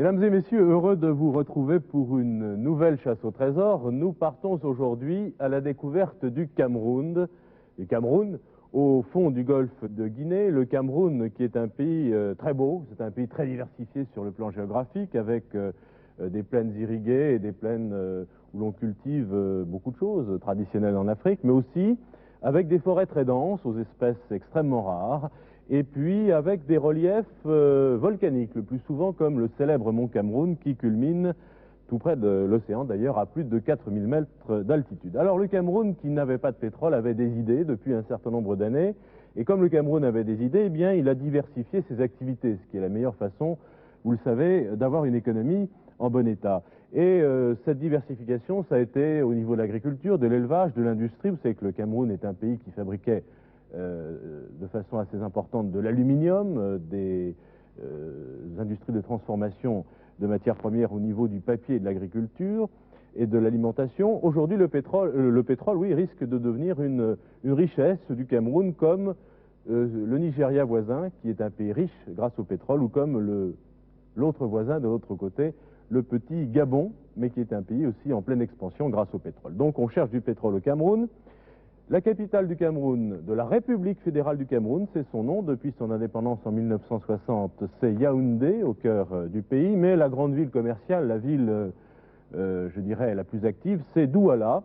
Mesdames et messieurs, heureux de vous retrouver pour une nouvelle chasse au trésor. Nous partons aujourd'hui à la découverte du Cameroun. Le Cameroun, au fond du golfe de Guinée. Le Cameroun qui est un pays très beau, c'est un pays très diversifié sur le plan géographique, avec des plaines irriguées et des plaines où l'on cultive beaucoup de choses traditionnelles en Afrique, mais aussi avec des forêts très denses, aux espèces extrêmement rares, et puis avec des reliefs volcaniques, le plus souvent comme le célèbre mont Cameroun qui culmine tout près de l'océan d'ailleurs à plus de 4000 mètres d'altitude. Alors le Cameroun qui n'avait pas de pétrole avait des idées depuis un certain nombre d'années, et comme le Cameroun avait des idées, eh bien il a diversifié ses activités, ce qui est la meilleure façon, vous le savez, d'avoir une économie en bon état. Et cette diversification, ça a été au niveau de l'agriculture, de l'élevage, de l'industrie. Vous savez que le Cameroun est un pays qui fabriquait de façon assez importante de l'aluminium, des industries de transformation de matières premières au niveau du papier et de l'agriculture et de l'alimentation. Aujourd'hui, le pétrole, oui, risque de devenir une richesse du Cameroun, comme le Nigeria voisin, qui est un pays riche grâce au pétrole, ou comme l'autre voisin de l'autre côté, le petit Gabon, mais qui est un pays aussi en pleine expansion grâce au pétrole. Donc on cherche du pétrole au Cameroun. La capitale du Cameroun, de la République fédérale du Cameroun, c'est son nom. Depuis son indépendance en 1960, c'est Yaoundé, au cœur du pays. Mais la grande ville commerciale, la ville, je dirais, la plus active, c'est Douala,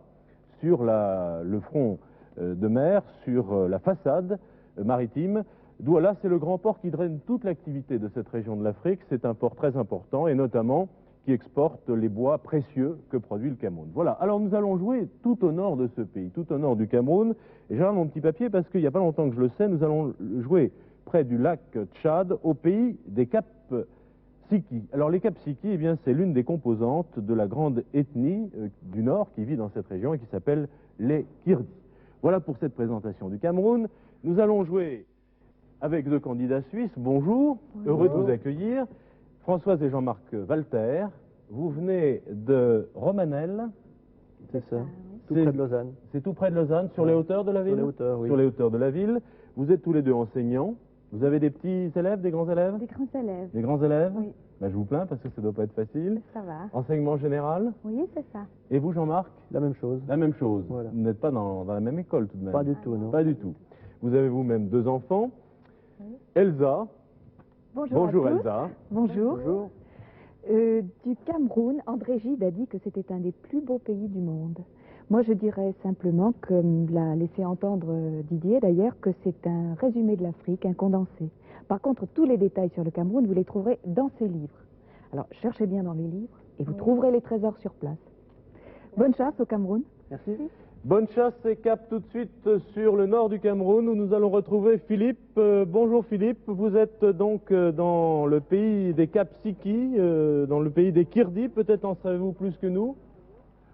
sur le front de mer, sur la façade maritime. Douala, c'est le grand port qui draine toute l'activité de cette région de l'Afrique. C'est un port très important, et notamment qui exporte les bois précieux que produit le Cameroun. Voilà, alors nous allons jouer tout au nord de ce pays, tout au nord du Cameroun, et j'ai mon petit papier parce qu'il n'y a pas longtemps que je le sais, nous allons jouer près du lac Tchad, au pays des Cap Siki. Alors les Cap Siki, eh bien c'est l'une des composantes de la grande ethnie du nord qui vit dans cette région et qui s'appelle les Kirdis. Voilà pour cette présentation du Cameroun. Nous allons jouer avec deux candidats suisses. Bonjour, heureux de vous accueillir. Françoise et Jean-Marc Walter, vous venez de Romanel, c'est ça, tout près de Lausanne. C'est tout près de Lausanne, sur les hauteurs de la ville? Sur les hauteurs, oui. Sur les hauteurs de la ville. Vous êtes tous les deux enseignants. Vous avez des petits élèves, des grands élèves? Des grands élèves. Des grands élèves? Oui. Ben, je vous plains parce que ça ne doit pas être facile. Ça va. Enseignement général? Oui, c'est ça. Et vous, Jean-Marc? La même chose. La même chose. Voilà. Vous n'êtes pas dans la même école tout de même? Pas du tout, non. Pas du tout. Vous avez vous-même deux enfants. Oui. Elsa. Bonjour. Bonjour à tous. Elsa. Bonjour. Bonjour. Du Cameroun, André Gide a dit que c'était un des plus beaux pays du monde. Moi, je dirais simplement, comme l'a laissé entendre Didier d'ailleurs, que c'est un résumé de l'Afrique, un condensé. Par contre, tous les détails sur le Cameroun, vous les trouverez dans ces livres. Alors, cherchez bien dans les livres et vous trouverez les trésors sur place. Bonne chasse au Cameroun. Merci. Bonne chasse et cap tout de suite sur le nord du Cameroun où nous allons retrouver Philippe. Bonjour Philippe, vous êtes donc dans le pays des Cap Siki, dans le pays des Kirdis, peut-être en savez-vous plus que nous?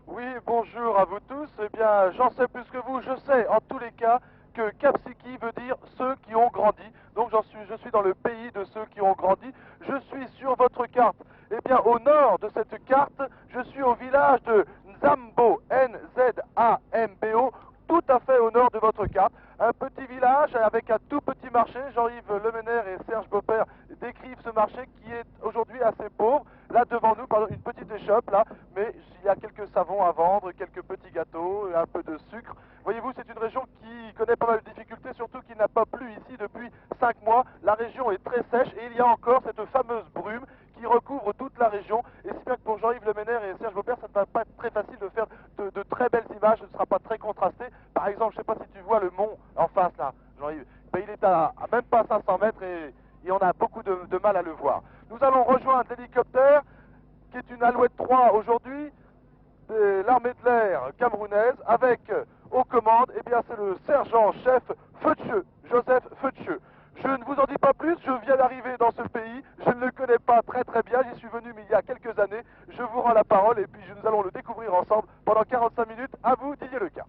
Oui, bonjour à vous tous. Eh bien, j'en sais plus que vous. Je sais en tous les cas que Cap Siki veut dire ceux qui ont grandi. Donc je suis dans le pays de ceux qui ont grandi. Je suis sur votre carte. Eh bien, au nord de cette carte, je suis au village de Nzambo, N-Z-A-M-B-O, tout à fait au nord de votre carte. Un petit village avec un tout petit marché. Jean-Yves Lemener et Serge Beaupère décrivent ce marché qui est aujourd'hui assez pauvre. Là devant nous, pardon, une petite échoppe là, mais il y a quelques savons à vendre, quelques petits gâteaux, un peu de sucre. Voyez-vous, c'est une région qui connaît pas mal de difficultés, surtout qu'il n'a pas plu ici depuis 5 mois. La région est très sèche et il y a encore cette fameuse brume qui recouvre toute la région. Et c'est bien que pour Jean-Yves Lemener et Serge Beaupère, ça ne va pas être très facile de faire de très belles images, ce ne sera pas très contrasté. Par exemple, je ne sais pas si tu vois le mont en face là, Jean-Yves. Ben, il est à même pas 500 mètres et on a beaucoup de mal à le voir. Nous allons rejoindre l'hélicoptère qui est une Alouette 3 aujourd'hui de l'armée de l'air camerounaise avec aux commandes, eh bien c'est le sergent-chef Feuthieu, Joseph Feuthieu. Je ne vous en dis pas plus, je viens d'arriver dans ce pays, je ne le connais pas très bien, j'y suis venu mais il y a quelques années, je vous rends la parole et puis nous allons le découvrir ensemble pendant 45 minutes. À vous, Didier Leca.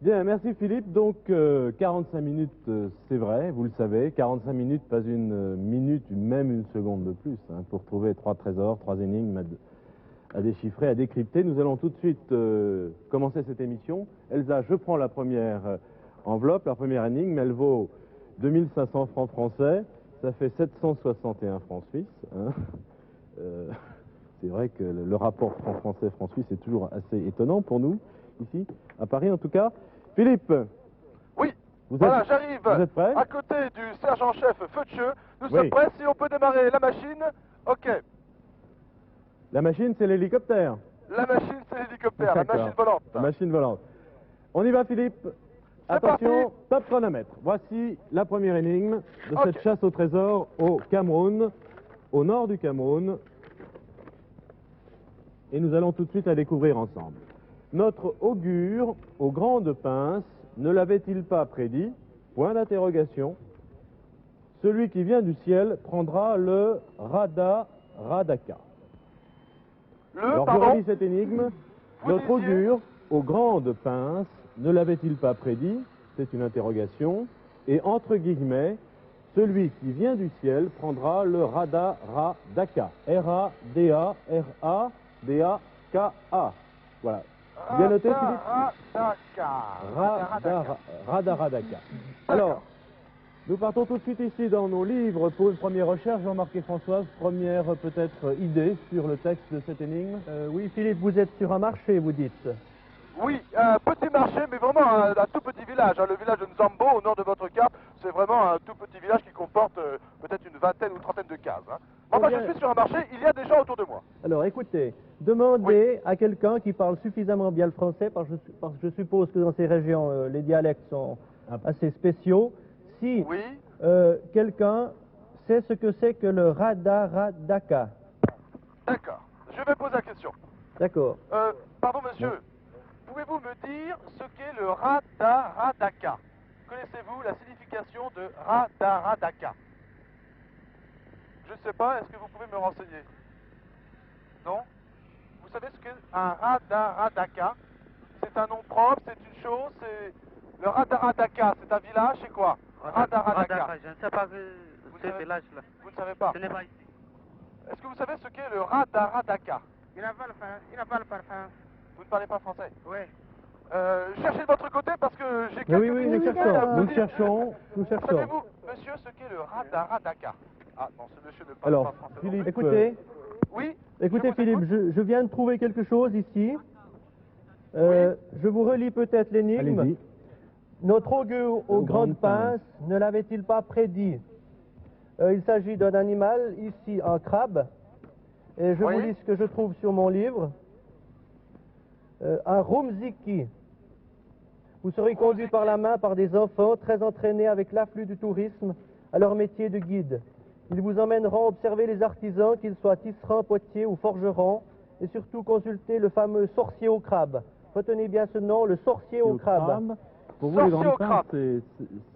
Bien, merci Philippe. Donc 45 minutes, c'est vrai, vous le savez, 45 minutes, pas une minute, même une seconde de plus, hein, pour trouver 3 trésors, 3 énigmes à déchiffrer, à décrypter. Nous allons tout de suite commencer cette émission. Elsa, je prends la première enveloppe, la première énigme, elle vaut 2500 francs français, ça fait 761 francs suisses. Hein. c'est vrai que le rapport franc-français, franc-suisse est toujours assez étonnant pour nous, ici, à Paris en tout cas. Philippe, Oui, vous voilà, êtes, j'arrive vous êtes prêt? à côté du sergent-chef Feuthieu. Nous Oui. sommes prêts, si on peut démarrer la machine. Ok, La machine, c'est l'hélicoptère. la machine c'est l'hélicoptère, la D'accord. machine volante. La machine volante. On y va, Philippe. C'est Attention, parti. top chronomètre. Voici la première énigme de Ok. cette chasse au trésor au Cameroun, au nord du Cameroun. Et nous allons tout de suite la découvrir ensemble. Notre augure aux grandes pinces ne l'avait-il pas prédit? Point d'interrogation. Celui qui vient du ciel prendra le Radha-Radaka. Alors, je Pardon, relis cette énigme. Vous Notre disiez- augure aux grandes pinces ne l'avait-il pas prédit? C'est une interrogation. Et entre guillemets, celui qui vient du ciel prendra le Radha-Radaka. R-A-D-A-R-A-D-A-K-A. Voilà. Bien noté, Philippe? Radha-Radaka. Alors, nous partons tout de suite ici dans nos livres pour une première recherche. Jean-Marc et Françoise, première peut-être idée sur le texte de cette énigme. Oui, Philippe, vous êtes sur un marché, vous dites. Oui, un petit marché, mais vraiment un tout petit village. Le village de Nzambo, au nord de votre carte, c'est vraiment un tout petit village qui comporte peut-être une vingtaine ou trentaine de cases. Enfin, Combien- je suis sur un marché, il y a des gens autour de moi. Alors, écoutez, demandez à quelqu'un qui parle suffisamment bien le français, parce que je suppose que dans ces régions, les dialectes sont assez spéciaux, si Oui, quelqu'un sait ce que c'est que le Radha-Radaka. d'accord. Je vais poser la question. D'accord. Pardon, monsieur. Pouvez-vous me dire ce qu'est le Radha-Radaka? Connaissez-vous la signification de Radha-Radaka? Je ne sais pas, est-ce que vous pouvez me renseigner? Non? Vous savez ce qu'est un Radha-Radaka? C'est un nom propre, c'est une chose, c'est... Le Radha-Radaka, c'est un village, c'est quoi? Radha-Radaka. Je ne sais pas Vous ce savez- village-là. Vous ne savez pas? Ce n'est pas ici. Est-ce que vous savez ce qu'est le Radha-Radaka? Il n'a pas le parfum. Vous ne parlez pas français? Oui. Cherchez de votre côté parce que j'ai Oui, quelques oui, oui, nous difficultés cherchons, à vous nous dire. cherchons, nous cherchons. Savez-vous, monsieur, ce qu'est le Radha-Radaka? Ah non, ce monsieur ne parle Alors, pas français. Philippe, Écoutez, Oui? écoutez je vous Philippe, écoute. je viens de trouver quelque chose ici. Je vous relis peut-être l'énigme. Allez-y. Notre augure aux grandes pinces ne l'avait-il pas prédit? Il s'agit d'un animal, ici un crabe, et je Oui. vous lis ce que je trouve sur mon livre. Un rumziki. Vous serez conduit par la main par des enfants très entraînés avec l'afflux du tourisme à leur métier de guide. Ils vous emmèneront observer les artisans, qu'ils soient tisserands, potiers ou forgerons, et surtout consulter le fameux sorcier au crabe. Retenez bien ce nom, le sorcier au crabe. Pour vous, les Sorcier au grandes crabe. pinces,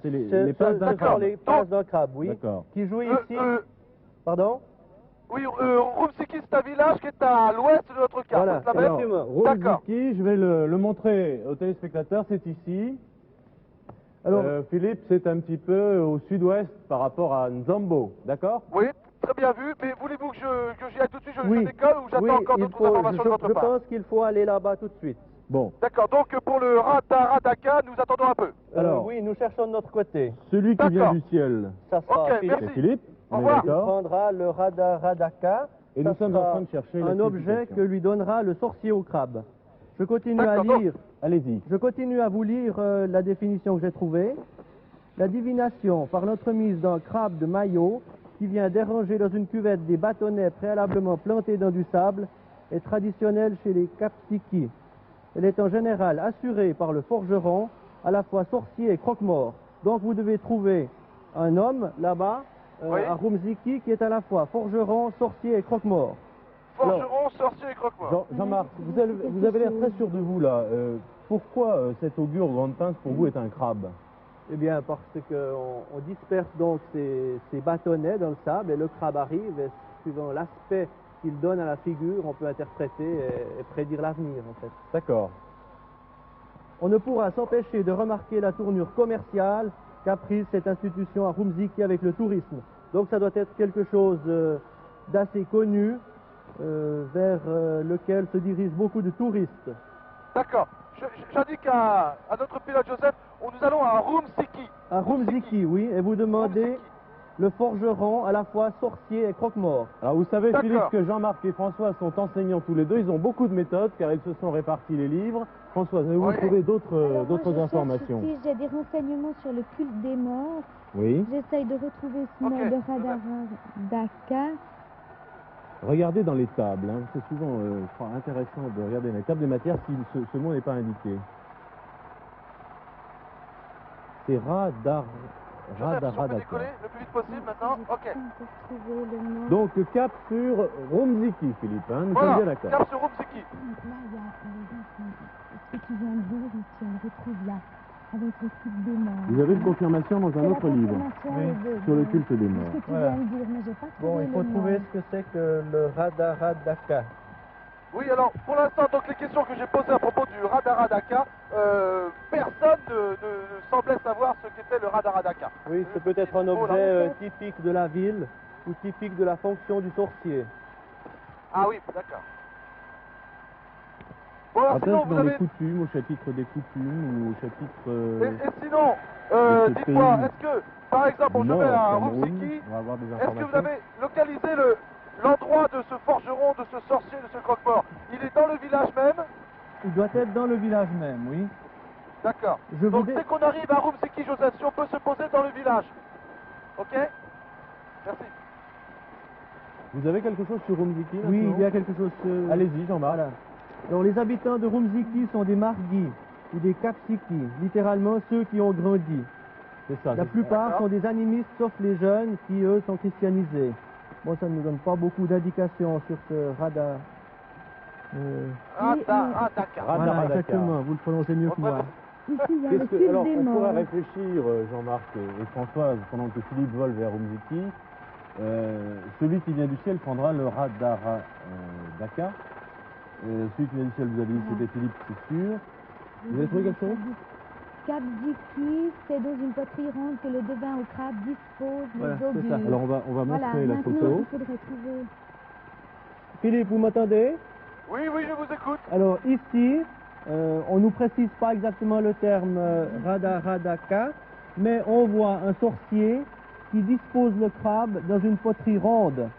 c'est les C'est pinces d'un d'accord, crabe. les pinces d'un crabe, oui. D'accord. Qui joue ici. Pardon? Oui, Rumsiki, c'est un village qui est à l'ouest de notre carte. Voilà, Vous savez? alors, D'accord. Rumziki, je vais le montrer aux téléspectateurs, c'est ici. Alors, Philippe, c'est un petit peu au sud-ouest par rapport à Nzambo, d'accord? Oui, très bien vu, mais voulez-vous que j'y aille tout de suite, je oui, décolle ou j'attends oui, encore il d'autres faut- informations de je votre part? pense qu'il faut aller là-bas tout de suite. Bon, D'accord, donc pour le Radha-Radaka, nous attendons un peu. Alors. Oui, nous cherchons de notre côté. celui qui vient D'accord. du ciel, Ça sera Ok, Philippe. c'est merci. Philippe, Au on est revoir. Il d'accord? prendra le Radha-Radaka. Et Ça nous sommes en sera train de chercher la un objet signification. que lui donnera le sorcier au crabe. Je continue à D'accord, donc- lire. Allez-y. Je continue à vous lire la définition que j'ai trouvée. La divination par l'entremise d'un crabe de maillot qui vient déranger dans une cuvette des bâtonnets préalablement plantés dans du sable est traditionnelle chez les Kapsiki. Elle est en général assurée par le forgeron, à la fois sorcier et croque-mort. Donc vous devez trouver un homme là-bas, Oui. à Rumziki, qui est à la fois forgeron, sorcier et croque-mort. Forgeron, sorcier et croque-mort. Jean-Marc, vous avez l'air très sûr de vous là. Pourquoi cet augure grande pince pour vous est un crabe? Eh bien, parce qu'on disperse donc ces bâtonnets dans le sable et le crabe arrive et suivant l'aspect qu'il donne à la figure, on peut interpréter et prédire l'avenir en fait. D'accord. On ne pourra s'empêcher de remarquer la tournure commerciale qu'a prise cette institution à Rumziki avec le tourisme. Donc ça doit être quelque chose d'assez connu vers lequel se dirigent beaucoup de touristes. D'accord. J'indique à notre pilote Joseph, nous allons à Rumsiki. À Rumziki, oui, et vous demandez, le forgeron à la fois sorcier et croque-mort. Alors vous savez, D'accord. Philippe, que Jean-Marc et François sont enseignants tous les deux. Ils ont beaucoup de méthodes car ils se sont répartis les livres. François, avez-vous Oui. trouvé d'autres Alors, moi, d'autres je informations? cherche ici, j'ai des renseignements sur le culte des morts. Oui. J'essaye de retrouver ce nom Ok, de Radaradaka. Regardez dans les tables. Hein. C'est souvent, je crois, intéressant de regarder dans les tables de matière si ce mot n'est pas indiqué. C'est Joseph, si on peut Radaradaka. décoller le plus vite possible maintenant. Ok. Pour trouver le nom. Donc cap sur Rumziki, Philippe. Hein. Nous sommes Voilà, bien d'accord. cap sur Rumziki. Donc là, il y a, par exemple, ce que tu viens de dire ici, on le retrouve là, avec le culte des morts. Vous avez une confirmation dans C'est un la autre livre confirmation Oui, de- sur le de- culte des de morts. ce que tu Voilà. viens de dire, mais j'ai pas trouvé Bon, il faut le trouver nom. ce que c'est que le Radaradaka. Oui, alors pour l'instant, donc les questions que j'ai posées à propos du Radaradaka, personne ne semblait savoir ce qu'était le Radaradaka. Oui, c'est peut-être un objet typique de la ville ou typique de la fonction du sorcier. Ah oui, d'accord. Bon, alors, sinon, Peut-être vous dans les avez... coutumes, au chapitre des coutumes ou au chapitre Et sinon, de ce dites-moi, pays est-ce que, par exemple, je nord vais à Cameroun, Rumziki, on va avoir des est-ce que informations. vous avez localisé l'endroit de ce forgeron, de ce sorcier, de ce croque-mort? Il est dans le village même? Il doit être dans le village même, oui. D'accord. Je vous Donc ai- dès qu'on arrive à Rumziki, Joseph, si on peut se poser dans le village. Ok? Merci. Vous avez quelque chose sur Rumziki Oui, maintenant il y a quelque chose. Allez-y, Jean-Marc. Voilà. Donc les habitants de Rumziki sont des Margis ou des Kapsiki, littéralement ceux qui ont grandi. C'est ça. La c'est- plupart D'accord. sont des animistes, sauf les jeunes qui, eux, sont christianisés. Bon, ça ne nous donne pas beaucoup d'indications sur ce Rada. Radaradaka. Rada- Voilà, Radaka. exactement, vous le prononcez mieux que moi. Ici, il y a le Qu'est-ce que- culte alors, des on pourrait morts. réfléchir, Jean-Marc et Françoise, pendant que Philippe vole vers Rumziki. Celui qui vient du ciel prendra le Radaradaka. Celui qui vient du ciel, vous avez dit, c'était Philippe, c'est sûr. Vous avez trouvé quelque chose? Kapziki, c'est dans une poterie ronde que le devin au crabe dispose Voilà, les c'est ovules. ça. Alors on va Voilà, montrer la maintenant, photo. il faudrait trouver. Philippe, vous m'entendez? Oui, oui, je vous écoute. Alors ici, on ne nous précise pas exactement le terme Radaradaka, mais on voit un sorcier qui dispose le crabe dans une poterie ronde,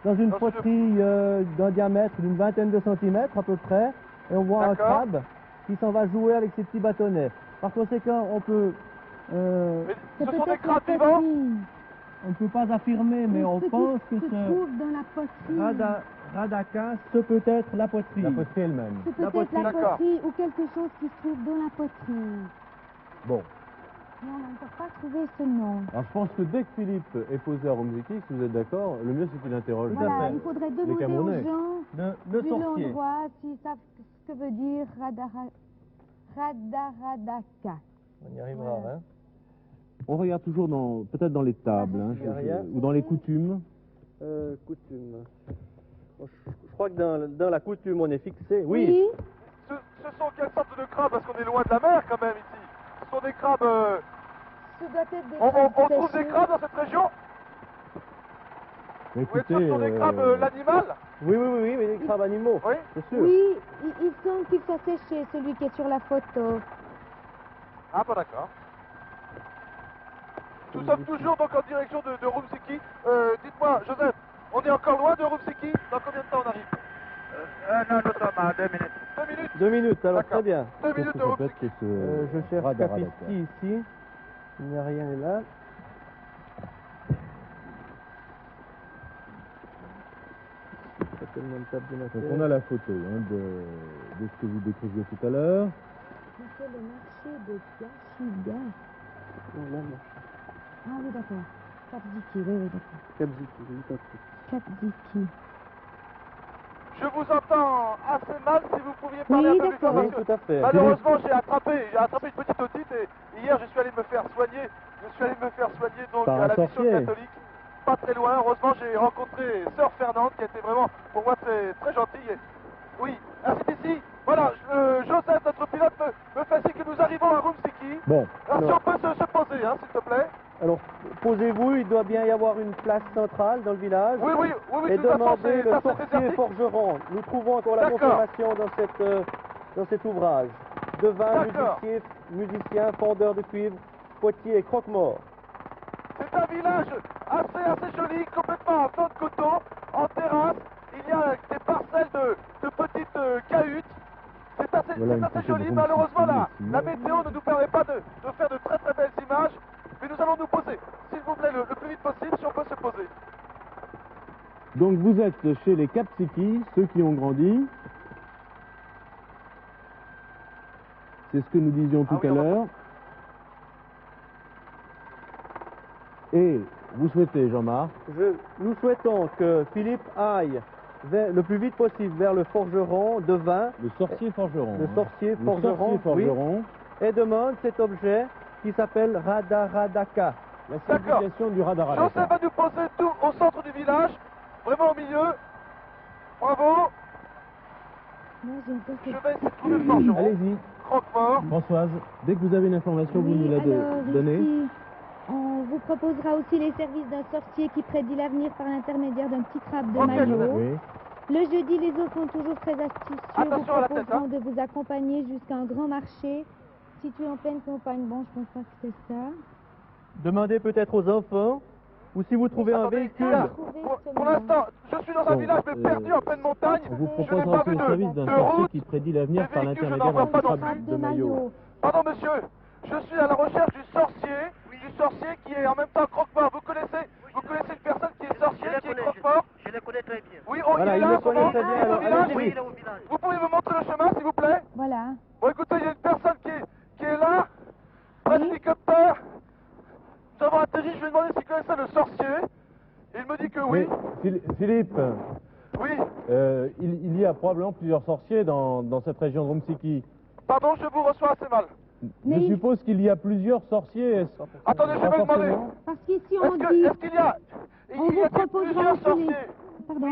dans une Dans une- poterie d'un diamètre d'une vingtaine de centimètres à peu près, et on voit un D'accord. crabe qui s'en va jouer avec ses petits bâtonnets. Par conséquent, on peut, Mais C'est ce sont des peut-être la crabes vivants? poterie. on ne peut pas affirmer, mais on Ce qui pense que se ce trouve dans la poterie. Radaka, ce peut être la poterie. La poterie elle-même. C'est la peut-être la poterie. D'accord. poterie ou quelque chose qui se trouve dans la poterie. Bon. Mais on n'a encore pas trouvé ce nom. Alors je pense que dès que Philippe est posé à Rumziki, si vous êtes d'accord, le mieux c'est qu'il interroge. Voilà, fait. il faudrait demander Camerounais. aux gens Le du sorcier. l'endroit s'ils savent ce que veut dire Radaradaka. On y arrivera, Voilà. hein. On regarde toujours peut-être dans les tables, hein, Il y a rien. ou dans les coutumes. Coutume. Je crois que dans la coutume, on est fixé. Oui. Ce sont quelles sortes de crabes? Parce qu'on est loin de la mer quand même ici. Ce sont des crabes... Ce doit être des On crabes trouve des séchés. crabes dans cette région? Mais Vous êtes sûr que ce sont des crabes l'animal? Oui, mais des crabes animaux, Oui. c'est sûr. Oui, il semble qu'ils soient séchés, celui qui est sur la photo. Ah, pas d'accord. Nous sommes toujours donc en direction de Rumziki. Dites-moi, Joseph, on est encore loin de Rumziki? Dans combien de temps on arrive? Non, nous sommes à 2 minutes. 2 minutes? 2 minutes, alors D'accord. très bien. 2 Qu'est-ce minutes que de ça peut Rumziki. être que ce Je cherche Radaradaka? Kapiski ici. Il n'y a rien là. Pas tellement de table de Donc matière. on a la photo hein, de ce que vous décriviez tout à l'heure. C'est le marché de Yashiga. Voilà, Ah oui, d'accord. Kapziki, oui, d'accord. Kabziki, j'ai compris. Kapziki. Je vous entends assez mal, si vous pouviez parler Oui, un peu plus fort. d'accord. Oui, parce que tout à fait. Malheureusement, j'ai attrapé une petite otite et hier, je suis allé me faire soigner. Je suis allé me faire soigner donc Par à un la mission sorcier. catholique. Pas très loin. Heureusement, j'ai rencontré Sœur Fernande qui était vraiment, pour moi, très, très gentille. Et... Oui, ainsi d'ici. Voilà, Joseph, notre pilote, me fait signe que nous arrivons à Rumziki. Bon, Alors, si Alors. on peut se poser, hein, s'il te plaît. Alors, posez-vous, il doit bien y avoir une place centrale dans le village. Oui, Et tout à fait, demandez c'est le assez sorcier désertique. forgeron. Nous trouvons encore la D'accord. confirmation dans cet ouvrage. Devin, D'accord. musicien, fondeur de cuivre, potier et croque-mort. C'est un village assez joli, complètement en flanc de coton, en terrasse. Il y a des parcelles de petites cahutes. C'est assez joli. Malheureusement, la météo ne nous permet pas de faire de très belles images. Mais nous allons nous poser. S'il vous plaît, le plus vite possible, si on peut se poser. Donc vous êtes chez les Kapsiki, ceux qui ont grandi. C'est ce que nous disions tout à l'heure. Et vous souhaitez, Jean-Marc? Nous souhaitons que Philippe aille le plus vite possible vers le forgeron de vin. Le sorcier forgeron. Le sorcier Le forgeron, sorcier forgeron. oui, et demande cet objet qui s'appelle Radaradaka. La signification du Radaradaka. Joseph va nous poser tout au centre du village, vraiment au milieu. Bravo. Moi, j'ai encore Je cette vais essayer de trouver le forgeron. Allez-y, Croque-mort. Françoise, dès que vous avez une information, vous Oui, nous la alors, donnez. ici, on vous proposera aussi les services d'un sorcier qui prédit l'avenir par l'intermédiaire d'un petit crabe de Ok, maillot. Oui. Le jeudi, les eaux sont toujours très astucieux. Attention à la tête, proposeront de vous accompagner jusqu'à un grand marché situé en pleine campagne. Bon, je pense pas que c'est ça. Demandez peut-être aux enfants, ou si vous trouvez un Attendez, véhicule. là, Trouver pour seulement. l'instant, je suis dans un Bon, village mais perdu en pleine montagne. On vous Je n'ai proposera pas aussi vu le service d'un de sorcier route. qui prédit l'avenir Des par véhicules, je l'intermédiaire n'en vois d'un pas non crabe plus. de maillot. Pardon monsieur, je suis à la recherche du sorcier qui est en même temps croque-mort. Vous connaissez une personne qui est sorcier, qui est croque-mort? Je le connais très bien. Oui, oh, Voilà, il est il là le en ce moment, connaît très bien, il est au alors, village. allez-y. Oui, il est au village. Vous pouvez me montrer le chemin s'il vous plaît? Voilà. Bon écoutez, il y a une personne qui est là, près de l'hélicoptère. Nous avons atterri, je lui ai demandé s'il connaissait le sorcier. Il me dit que oui. Mais, Philippe, Oui. il y a probablement plusieurs sorciers dans cette région de Rumsiki. Pardon, je vous reçois assez mal. Mais Je il- suppose qu'il y a plusieurs sorciers. Attendez, je Pas vais demander. forcément. Parce qu'ici, on dit... Est-ce qu'il y a On il y vous a proposera plusieurs aussi sorciers? Pardon.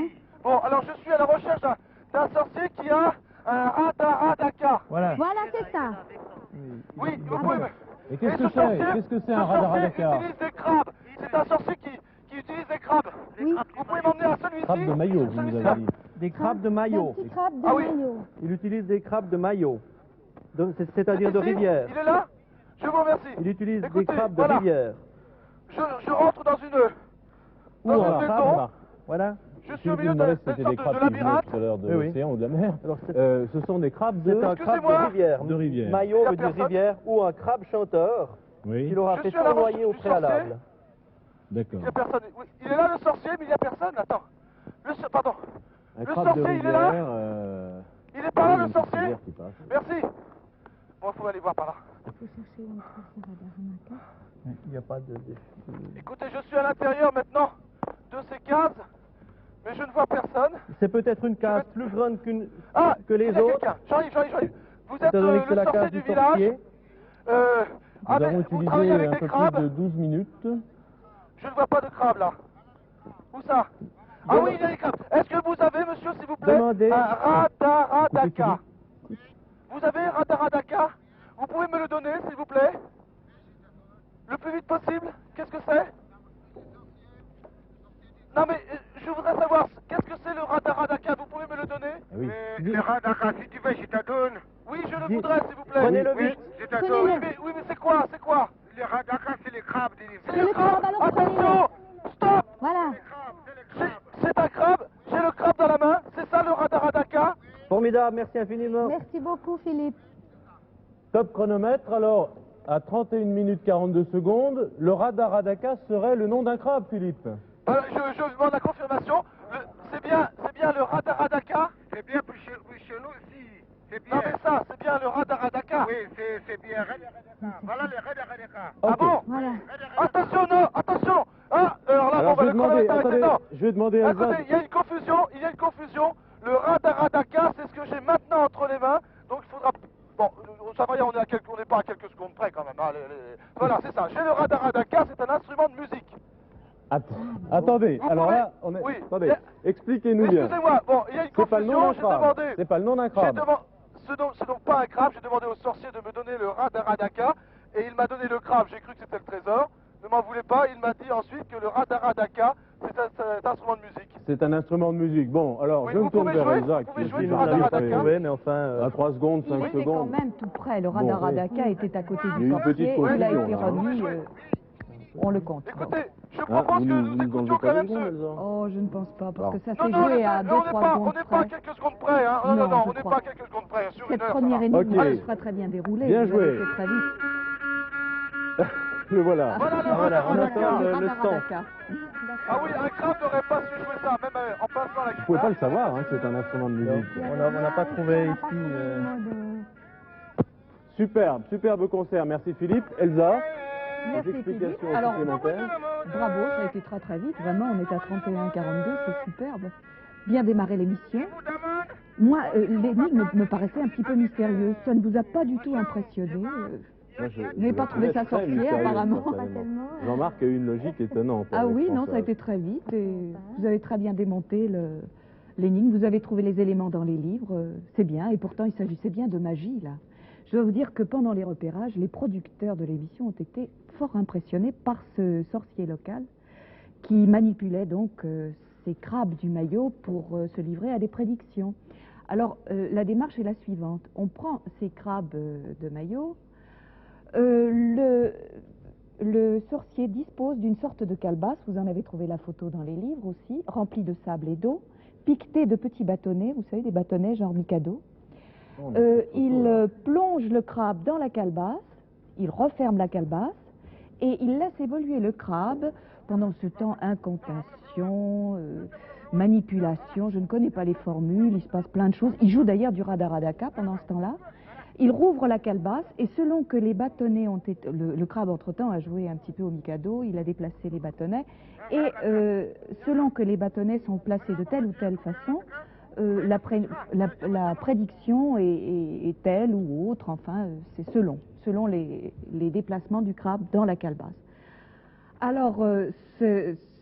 Bon, alors je suis à la recherche d'un sorcier qui a un Radaradaka. Voilà. Voilà, c'est ça. Oui, vous pouvez me... Et qu'est-ce Et que ce c'est sorcier- Qu'est-ce que c'est un ce sorcier Radaradaka? utilise des crabes. C'est un sorcier qui utilise des crabes. Oui. Vous pouvez m'emmener à celui-ci? Crabe de maillot, vous nous avez dit. Des crabes de Un maillot. petit crabe de Ah oui. maillot. Il utilise des crabes de maillot. C'est-à-dire de Ici, rivière. Il est là? Je vous remercie. Il utilise Écoutez, des crabes de voilà. rivière. Je rentre dans une Ou maison. un crabe. Voilà. Je suis au Philippe milieu nous demandait d'une si c'était sorte des de crabes qui venaient labyrinthe. tout à l'heure de Oui, oui. l'océan ou de la mer. Alors, Ce sont des crabes c'est de... un crabe Excusez-moi. de rivière. De rivière. Maillot Il y a veut dire personne. rivière ou un crabe chanteur Oui, qu'il aura Je fait suis à la tournoyer au recherche du sorcier. préalable. d'accord. Il n'y a personne. Oui, il est là le sorcier, mais il n'y a personne. Attends. Pardon. Un Le crabe de sorcier, il est là? rivière... Il est pas là oui, le une petite sorcier? rivière qui passe. Merci. Bon, il faut aller voir par là. Il faut chercher une trace de Radaramaka. Il n'y a pas de... Écoutez, je suis à l'intérieur maintenant de ces cases, mais je ne vois personne. C'est peut-être une case plus grande Ah, que les il y a autres. quelqu'un. J'arrive. Vous êtes Étant donné que le c'est la sorcier case du du village. sorcier. Nous avons Vous travaillez utilisé avec un des peu plus crabes. de 12 minutes. Je ne vois pas de crabes là. Où ça? Ah oui, il y a des crabes. Est-ce que vous avez, monsieur, s'il vous plaît, Demandez. un Radaradaka? Écoutez, Vous avez un Radaradaka? Vous pouvez me le donner, s'il vous plaît? Le plus vite possible? Qu'est-ce que c'est? Non mais, je voudrais savoir, qu'est-ce que c'est le Radaradaka? Vous pouvez me le donner? Ah oui. Le Radaka, si tu veux, je te donne. Oui, je le Dis- voudrais, s'il vous plaît. Prenez-le Oui, vite. je te Prenez-le. donne. Oui, mais c'est quoi? Le Radaka, c'est les crabes des C'est rivières. le crabe. alors Attention! Stop! Voilà. C'est un crabe. J'ai le crabe dans la main. C'est ça le Radaradaka? Formidable, merci infiniment. Merci beaucoup, Philippe. Top chronomètre, alors, à 31 minutes 42 secondes, le Radaradaka serait le nom d'un crabe, Philippe. Je demande la confirmation. C'est bien le Radaradaka? C'est bien pour chez nous aussi. C'est bien. Non mais ça, c'est bien le Radaradaka. Oui, c'est bien. Radaka. Voilà le Radaka. Ah Ok. bon? Voilà. Attention, non, attention. Ah, alors là, Alors, bon, je bah, vais le chronomètre est demander, arrêté. Non. je vais demander à Écoutez, Elsa. il y a une confusion. Le Radaradaka, c'est ce que j'ai maintenant entre les mains. Donc il faudra... Bon, ça va, on n'est pas à quelques secondes près quand même. Hein, Voilà, c'est ça. J'ai le Radaradaka, c'est un instrument de musique. Attendez, Vous alors pouvez- là, Oui. attendez, expliquez-nous bien. Excusez-moi, bon, il y a une C'est pas le nom confusion, d'un j'ai crabe. demandé... C'est pas le nom d'un crabe. C'est donc pas un crabe, j'ai demandé au sorcier de me donner le Radaradaka, et il m'a donné le crabe, j'ai cru que c'était le trésor. Ne m'en voulez pas, il m'a dit ensuite que le Radaradaka, c'est un instrument de musique. C'est un instrument de musique. Bon, alors, Oui, je me vous tourne pouvez vers jouer, Elsa, vous pouvez qui jouer qui sur nous a Radaradaka. fait trouvé, mais enfin... à 3 secondes, 5 Il était quand secondes. même tout près. Le Bon, Radaradaka était à côté Il y a du une sorcier. petite Il a confusion, été là. remis. On le compte. Écoutez, je propose que nous écoutions quand même ce... Oh, je ne pense pas, parce que ça Non, s'est non, joué à 2-3 on secondes n'est pas à près. quelques secondes près, hein. Non, Non, non, je on n'est crois. pas à quelques secondes près. Sur Cette une heure, ça première va. énigme Ok. sera très bien déroulée. Bien vous avez joué. fait très vite. Le voilà. Voilà, on attend le temps. Radaradaca. Ah oui, un crabe n'aurait pas su jouer ça, même en passant la Vous pouvez pas guitare. le savoir, hein, c'est un instrument de musique. On n'a pas trouvé ici. Superbe, superbe concert. Merci Philippe. Elsa, Merci des Philippe. explications Alors, supplémentaires. bravo, ça a été très très vite. Vraiment, on est à 31-42, c'est superbe. Bien démarré l'émission. Moi, l'énigme me paraissait un petit peu mystérieuse. Ça ne vous a pas du tout impressionné Moi, je n'avez pas trouvé ça très sorcier, mystérieux, apparemment. personnellement. Jean-Marc a eu une logique étonnante. Ah avec oui, non, ça a Françoise. été très vite. Et vous avez très bien démonté l'énigme. Vous avez trouvé les éléments dans les livres. C'est bien. Et pourtant, il s'agissait bien de magie, là. Je dois vous dire que pendant les repérages, les producteurs de l'émission ont été fort impressionnés par ce sorcier local qui manipulait donc ces crabes du Mayo pour se livrer à des prédictions. Alors, la démarche est la suivante. On prend ces crabes de Mayo. Le sorcier dispose d'une sorte de calebasse, vous en avez trouvé la photo dans les livres aussi, remplie de sable et d'eau, piquetée de petits bâtonnets, vous savez, des bâtonnets genre Mikado. Il plonge le crabe dans la calebasse, il referme la calebasse et il laisse évoluer le crabe pendant ce temps, incantation, manipulation, je ne connais pas les formules, il se passe plein de choses. Il joue d'ailleurs du radaradaka pendant ce temps-là. Il rouvre la calebasse et selon que les bâtonnets ont été... Le crabe, entre-temps, a joué un petit peu au Mikado, il a déplacé les bâtonnets. Et selon que les bâtonnets sont placés de telle ou telle façon, la prédiction est telle ou autre, enfin, c'est selon les déplacements du crabe dans la calebasse. Alors,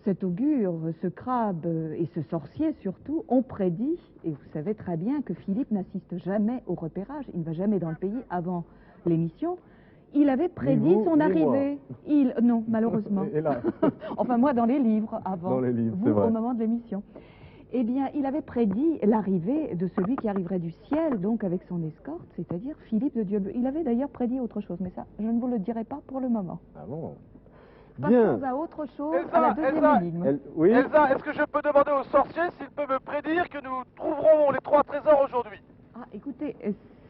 cet augure, ce crabe et ce sorcier surtout ont prédit, et vous savez très bien que Philippe n'assiste jamais au repérage, il ne va jamais dans le pays avant l'émission. Il avait prédit son arrivée. Non, malheureusement. Et là. Enfin, moi, dans les livres, avant. Dans les livres, c'est vous, vrai. au moment de l'émission. Eh bien, il avait prédit l'arrivée de celui qui arriverait du ciel, donc avec son escorte, c'est-à-dire Philippe de Dieubleu. Il avait d'ailleurs prédit autre chose, mais ça, je ne vous le dirai pas pour le moment. Ah bon. Passons Bien. à autre chose, Elsa, à la deuxième Elsa, énigme. Oui. Elsa, est-ce que je peux demander au sorcier s'il peut me prédire que nous trouverons les 3 trésors aujourd'hui? Ah, écoutez,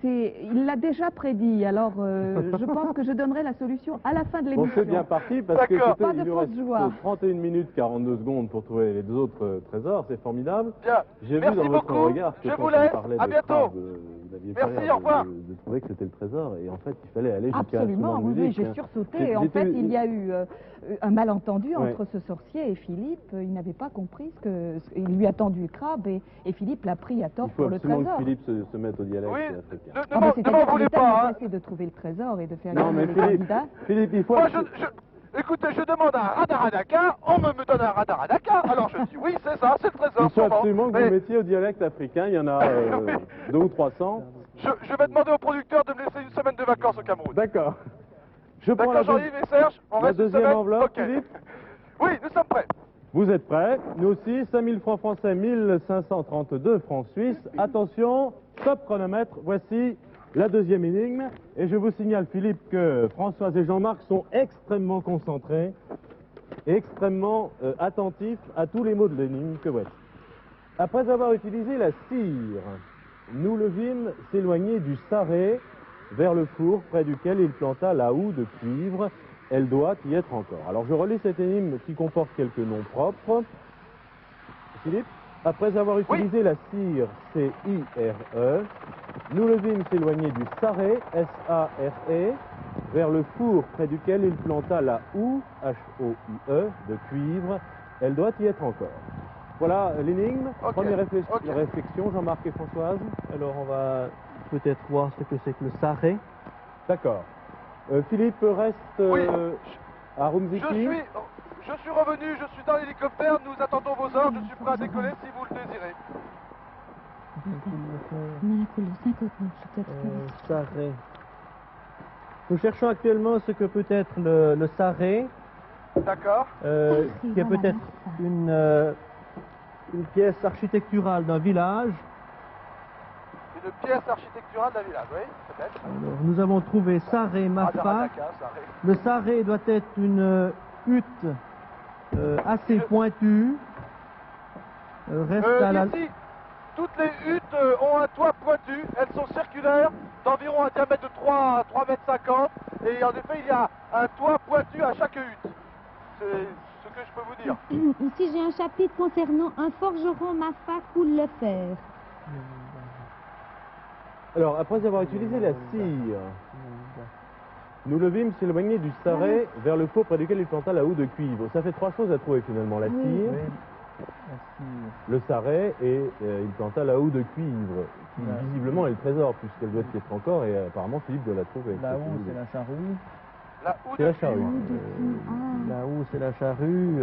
il l'a déjà prédit, alors je pense que je donnerai la solution à la fin de Bon, l'émission. c'est bien parti parce que D'accord. écoutez, Pas de il nous fausse reste joie. 31 minutes 42 secondes pour trouver les deux autres trésors, c'est formidable. Bien. J'ai vu Merci dans votre beaucoup. regard que Je quand vous on laisse. parlait À de bientôt. crabe, vous n'aviez pas Merci, l'air au revoir. de trouver que c'était le trésor et en fait il fallait aller jusqu'à Absolument, l'instrument de oui, musique, j'ai hein. sursauté. En J'étais- fait, il y a eu un malentendu Ouais. entre ce sorcier et Philippe. Il n'avait pas compris il lui a tendu le crabe et Philippe l'a pris à tort Il faut pour le absolument trésor. que Philippe se mette au dialecte Oui, africain. ne Ah, m'en c'est-à-dire qu'il voulez est tellement pas, hein. pressé de trouver le trésor et de faire Non mais gagner les candidats. Philippe, il faut... Moi, écoutez, je demande un radaradaka, on me donne un radaradaka, alors je dis oui, c'est ça, c'est le trésor, Il faut sûrement. absolument que Mais vous mettiez au dialecte africain, il y en a 200 ou 300. je vais demander au producteur de me laisser une semaine de vacances au Cameroun. D'accord. Je prends D'accord, Jean-Yves et Serge, on la reste une deuxième semaine. enveloppe, Ok. Philippe. Oui, nous sommes prêts. Vous êtes prêts? Nous aussi, 5000 francs français, 1532 francs suisses. Attention, stop chronomètre, voici la deuxième énigme. Et je vous signale, Philippe, que Françoise et Jean-Marc sont extrêmement concentrés et extrêmement attentifs à tous les mots de l'énigme que voici. Après avoir utilisé la cire, nous le vîmes s'éloigner du sarré vers le four près duquel il planta la houe de cuivre. Elle doit y être encore. Alors je relis cette énigme qui comporte quelques noms propres. Philippe, après avoir utilisé la cire, C-I-R-E, nous le vîmes s'éloigner du sarré, S-A-R-E, vers le four près duquel il planta la houe, H-O-U-E, de cuivre. Elle doit y être encore. Voilà l'énigme. Ok, Première ok. réflexion, Jean-Marc et Françoise. Alors on va peut-être voir ce que c'est que le sarré. D'accord. Philippe reste Oui. à Je Rumziki. suis revenu, je suis dans l'hélicoptère, nous attendons vos ordres, je suis prêt à décoller si vous le désirez. On a la couleur 59, je peut-être. Sarré. Nous cherchons actuellement ce que peut être le sarré, D'accord. qui est peut-être une pièce architecturale d'un village. Une pièce architecturale d'un village, oui, peut-être. Alors, nous avons trouvé sarré Mafa. Radaradaka, ça arrive. Le sarré doit être une hutte assez pointue. Reste à la... Ici, toutes les huttes ont un toit pointu, elles sont circulaires, d'environ un diamètre de 3,50 mètres, et en effet il y a un toit pointu à chaque hutte. C'est ce que je peux vous dire. Ici, j'ai un chapitre concernant un forgeron Maffa coule le fer. Alors, après avoir utilisé la cire, nous le vîmes s'éloigner du sarret vers le four près duquel il planta la houe de cuivre. Ça fait trois choses à trouver finalement, la cire, le sarret et il planta la houe de cuivre, qui visiblement est le trésor puisqu'elle doit y être encore et apparemment Philippe doit la trouver. La houe, c'est la charrue. La houe C'est de la charrue. La houe, c'est la charrue.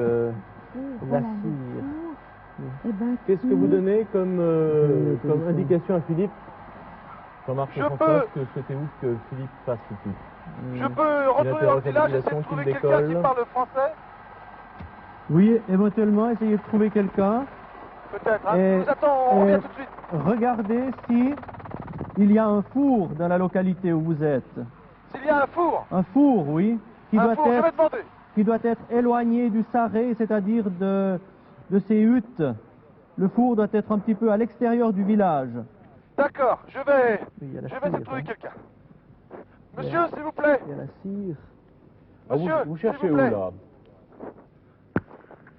La cire. Qu'est-ce que vous donnez comme indication à Philippe? Jean-Marc Je François, peux- que souhaitez-vous que Philippe fasse ici? Je peux retourner dans le village et essayer de trouver quelqu'un qui parle français? Oui, éventuellement, essayez de trouver quelqu'un. Peut-être, hein. Et- Je vous attends, on revient tout de suite. Regardez si il y a un four dans la localité où vous êtes. S'il y a un four, Un four, oui, qui je vais doit demander. être éloigné du sarret, c'est-à-dire de ces huttes. Le four doit être un petit peu à l'extérieur du village. D'accord, je vais Il y a la essayer de cire, trouver hein. quelqu'un. Monsieur, s'il vous plaît. Il y a la cire. Ah, Monsieur, vous s'il cherchez vous où plaît. là?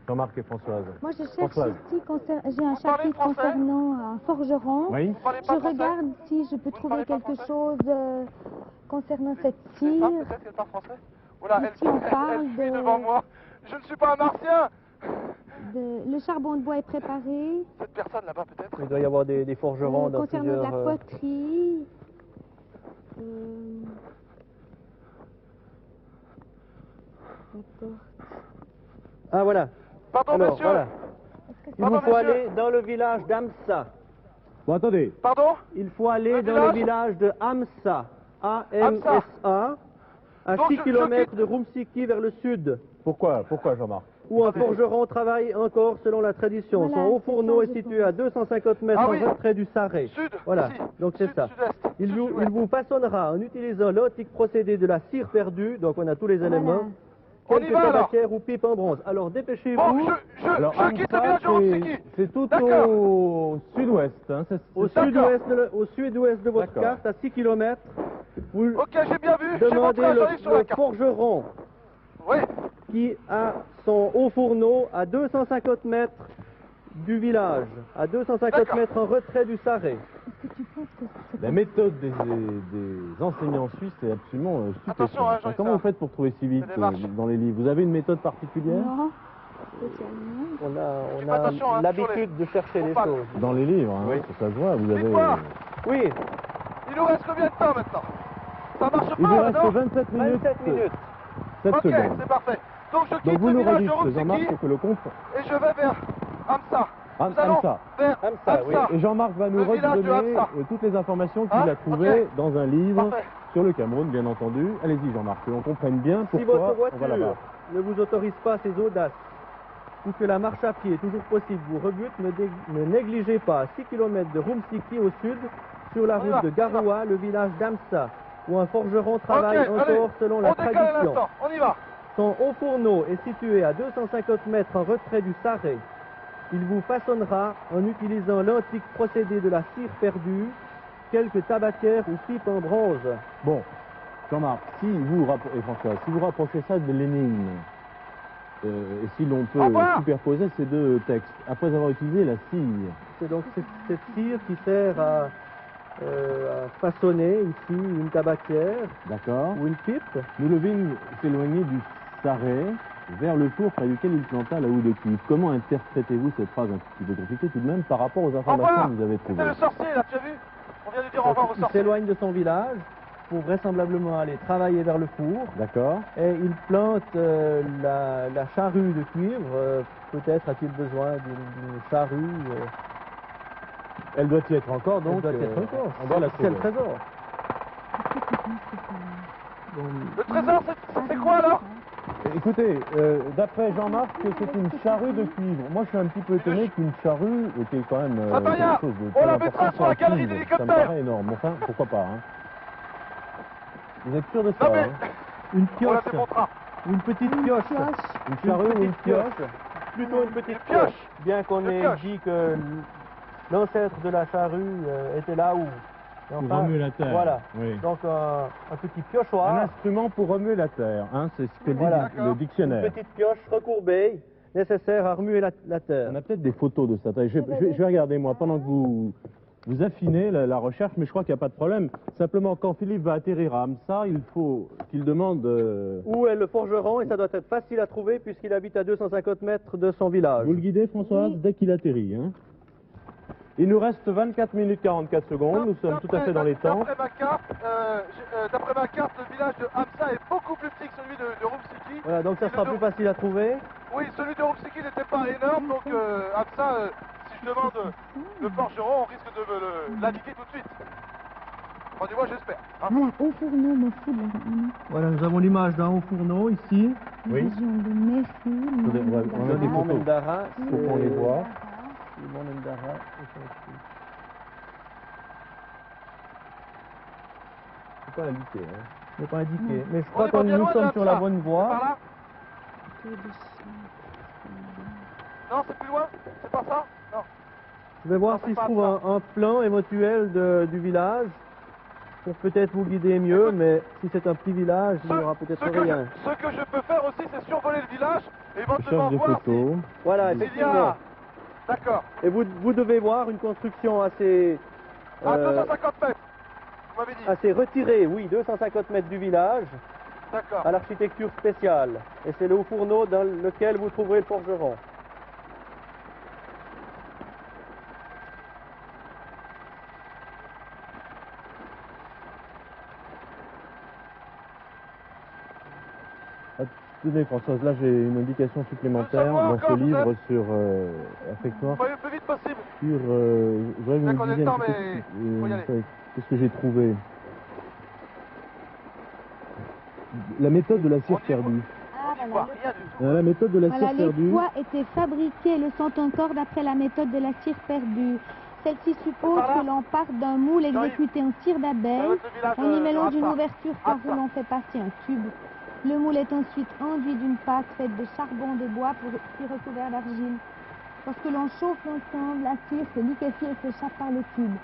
Jean-Marc et Françoise. Moi, je cherche Françoise. ici, j'ai un Vous parlez chapitre français concernant un forgeron. Oui. Vous parlez Je pas français? regarde si je peux trouver parlez pas quelque français chose concernant cette C'est ça, cire. peut-être qu'elle parle français? Voilà, Ici, elle on parle fuit de- devant moi. Je ne suis pas un martien. Le charbon de bois est préparé. Cette personne là-bas, peut-être? Il doit y avoir des forgerons dans Concernant de la plusieurs... poterie. La porte. Ah, voilà. Pardon, Alors, monsieur. voilà. Il Pardon, vous faut monsieur. aller dans le village d'Amsa. Bon, attendez. Pardon? Il faut aller Le dans le village village de Amsa. A-M-S-A. À Donc, 6 je km quitte. de Rumsiki vers le sud. Pourquoi Jean-Marc? Où un forgeron travaille encore selon la tradition. Voilà, Son haut c'est fourneau ça, est je situé à 250 mètres Ah en oui. retrait du sarret. Sud, Voilà, ici. donc c'est Sud, ça. sud-est, Il sud-ouest. vous façonnera en utilisant l'antique procédé de la cire perdue, donc on a tous les Voilà. éléments, On y quelques va, alors. tabatières ou pipes en bronze. Alors dépêchez-vous. Bon, Alors, je quitte le Amsa, village de Rumsiki. c'est tout D'accord. au sud-ouest. Hein, Au ça sud-ouest de votre D'accord. carte, à 6 km, vous Ok, j'ai bien vu. Je suis demandez montré, j'arrive sur la le carte. forgeron Oui. qui a son haut fourneau à 250 mètres du village, à 250 D'accord. mètres en retrait du sarret. Est-ce que tu penses que c'est La méthode des enseignants suisses est absolument Attention, stupéfiante. hein, Jean-Yves, Comment ça- vous faites pour trouver si vite ça démarche. dans les livres? Vous avez une méthode particulière? Non, spécialement. On Fais attention, hein, a l'habitude de chercher les Faut pas. choses. Dans les livres, hein, Oui. ça se voit. Vous avez... Dites-moi. Oui, Il nous reste combien de temps maintenant? Ça marche Il vous pas, reste non? 27 minutes. 27 minutes. 7 Ok, secondes. c'est parfait. Donc je Donc quitte vous le nous village de redites, Jean-Marc, Rumsiki pour que le compte. et je vais vers Amsa. Am- Nous allons Amsa. vers Amsa, oui. Amsa. Et Jean-Marc va nous Le village de redonner Amsa. toutes les informations qu'il Ah, a trouvées ok. dans un livre Parfait. sur le Cameroun, bien entendu. Allez-y, Jean-Marc, que l'on comprenne bien Si pourquoi votre on va là-bas. voiture ne vous autorise pas ces audaces, ou que la marche à pied est toujours possible, vous rebute, ne négligez pas à 6 km de Rumsiki au sud, sur la On y va, route de on y va. Garoua, le village d'Amsa, où un forgeron travaille Ok, allez. encore selon la On décale à tradition. l'instant. On y va. Son haut fourneau est situé à 250 mètres en retrait du sarret. Il vous façonnera, en utilisant l'antique procédé de la cire perdue, quelques tabatières ou pipes en bronze. Bon, Jean-Marc, et François, si vous rapprochez ça de l'énigme, et si l'on peut Au revoir. superposer ces deux textes, après avoir utilisé la cire, C'est donc cette cire qui sert à façonner ici une tabatière d'accord, ou une pipe. nous le vîmes s'éloigner du sarret vers le four près duquel il planta la houe de cuivre. Comment interprétez-vous cette phrase un petit peu compliquée tout de même par rapport aux Au informations revoir. que vous avez C'est trouvées? le sorcier là, tu as vu? On vient de dire au revoir au Il sorcier. s'éloigne de son village pour vraisemblablement aller travailler vers le four. D'accord. Et il plante la charrue de cuivre. Peut-être a-t-il besoin d'une charrue. Elle doit y être encore, donc elle doit être encore. on doit la C'est trouver. le trésor. Le trésor, c'est quoi alors? Écoutez, d'après Jean-Marc, c'est une charrue de cuivre. Moi, je suis un petit peu étonné qu'une charrue était quand même Ça va rien. quelque chose de On très la important mettra sur la en galerie cuivre. d'hélicoptère. Ça me paraît énorme. Enfin, pourquoi pas, hein. Vous êtes sûr de ça, Non mais, hein? Une on la pioche. démontrera. Une petite pioche. Une charrue ou une pioche? Plutôt une petite Une pioche. pioche. Bien qu'on Une ait pioche. dit que l'ancêtre de la charrue était là où. Pour remuer la terre. Voilà. Oui. Donc un petit Un piochoir, instrument pour remuer la terre, hein, c'est ce que dit Voilà. le une dictionnaire. petite pioche recourbée, nécessaire à remuer la terre. On a peut-être des photos de ça. Attendez, je vais regarder moi pendant que vous affinez la recherche, mais je crois qu'il n'y a pas de problème. Simplement, quand Philippe va atterrir à Hamza, il faut qu'il demande... Où est le forgeron? Et ça doit être facile à trouver puisqu'il habite à 250 mètres de son village. Vous le guidez, Françoise, dès qu'il atterrit. Hein. Il nous reste 24 minutes 44 secondes, nous sommes tout à fait dans les temps. D'après ma carte, le village de Hamza est beaucoup plus petit que celui de Rumsiki. Voilà, donc ça Et sera le- plus facile à trouver. Oui, celui de Rumsiki n'était pas énorme, donc Hamza, si je demande le forgeron, on risque de me l'indiquer tout de suite. Enfin, du moins, j'espère. Hein. Voilà, au fourneau, Messy, Voilà, nous avons l'image d'un haut fourneau ici. Oui. région de Messy. Attendez, on a des Limon photos. Mendara. Faut qu'on les voit. Limon Mendara. C'est pas indiqué. Hein. Ce n'est pas indiqué. Mais je On crois est que pas bien nous loin sommes de sur la Hamza. bonne Par voie. là? Non, c'est plus loin? C'est pas ça? Non. Je vais voir Non, c'est s'il se pas trouve ça. un plan éventuel du village pour peut-être vous guider mieux, mais si c'est un petit village, il n'y aura peut-être rien. Ce que je peux faire aussi, c'est survoler le village et Je éventuellement cherche des voir photos. Voilà, s'il y effectivement. a... D'accord. Et vous devez voir une construction assez, À 250 mètres, vous m'avez dit. assez retirée, oui, 250 mètres du village, D'accord. à l'architecture spéciale. Et c'est le haut fourneau dans lequel vous trouverez le forgeron. Attendez, Françoise, là j'ai une indication supplémentaire savoir dans encore, ce vous livre êtes sur... affecte-toi. Soyez le plus vite possible. Sur... je voudrais que vous Bien me qu'on ait disiez le un temps, petit mais peu, faut y aller. qu'est-ce que j'ai trouvé. La méthode de la cire On y perdue. Ah, On n'y voilà. voit rien du tout. La méthode de la Voilà, cire les perdue. poids étaient fabriqués, le sont encore d'après la méthode de la cire perdue. Celle-ci suppose Par là. que l'on parte d'un moule exécuté en cire Ça d'abeille. va être le village On y de mélange une Hamza. ouverture par Hamza. où l'on fait passer un tube. Le moule est ensuite enduit d'une pâte faite de charbon de bois puis recouvert d'argile. Lorsque l'on chauffe l'ensemble, la cire se liquéfie et s'échappe par le tube.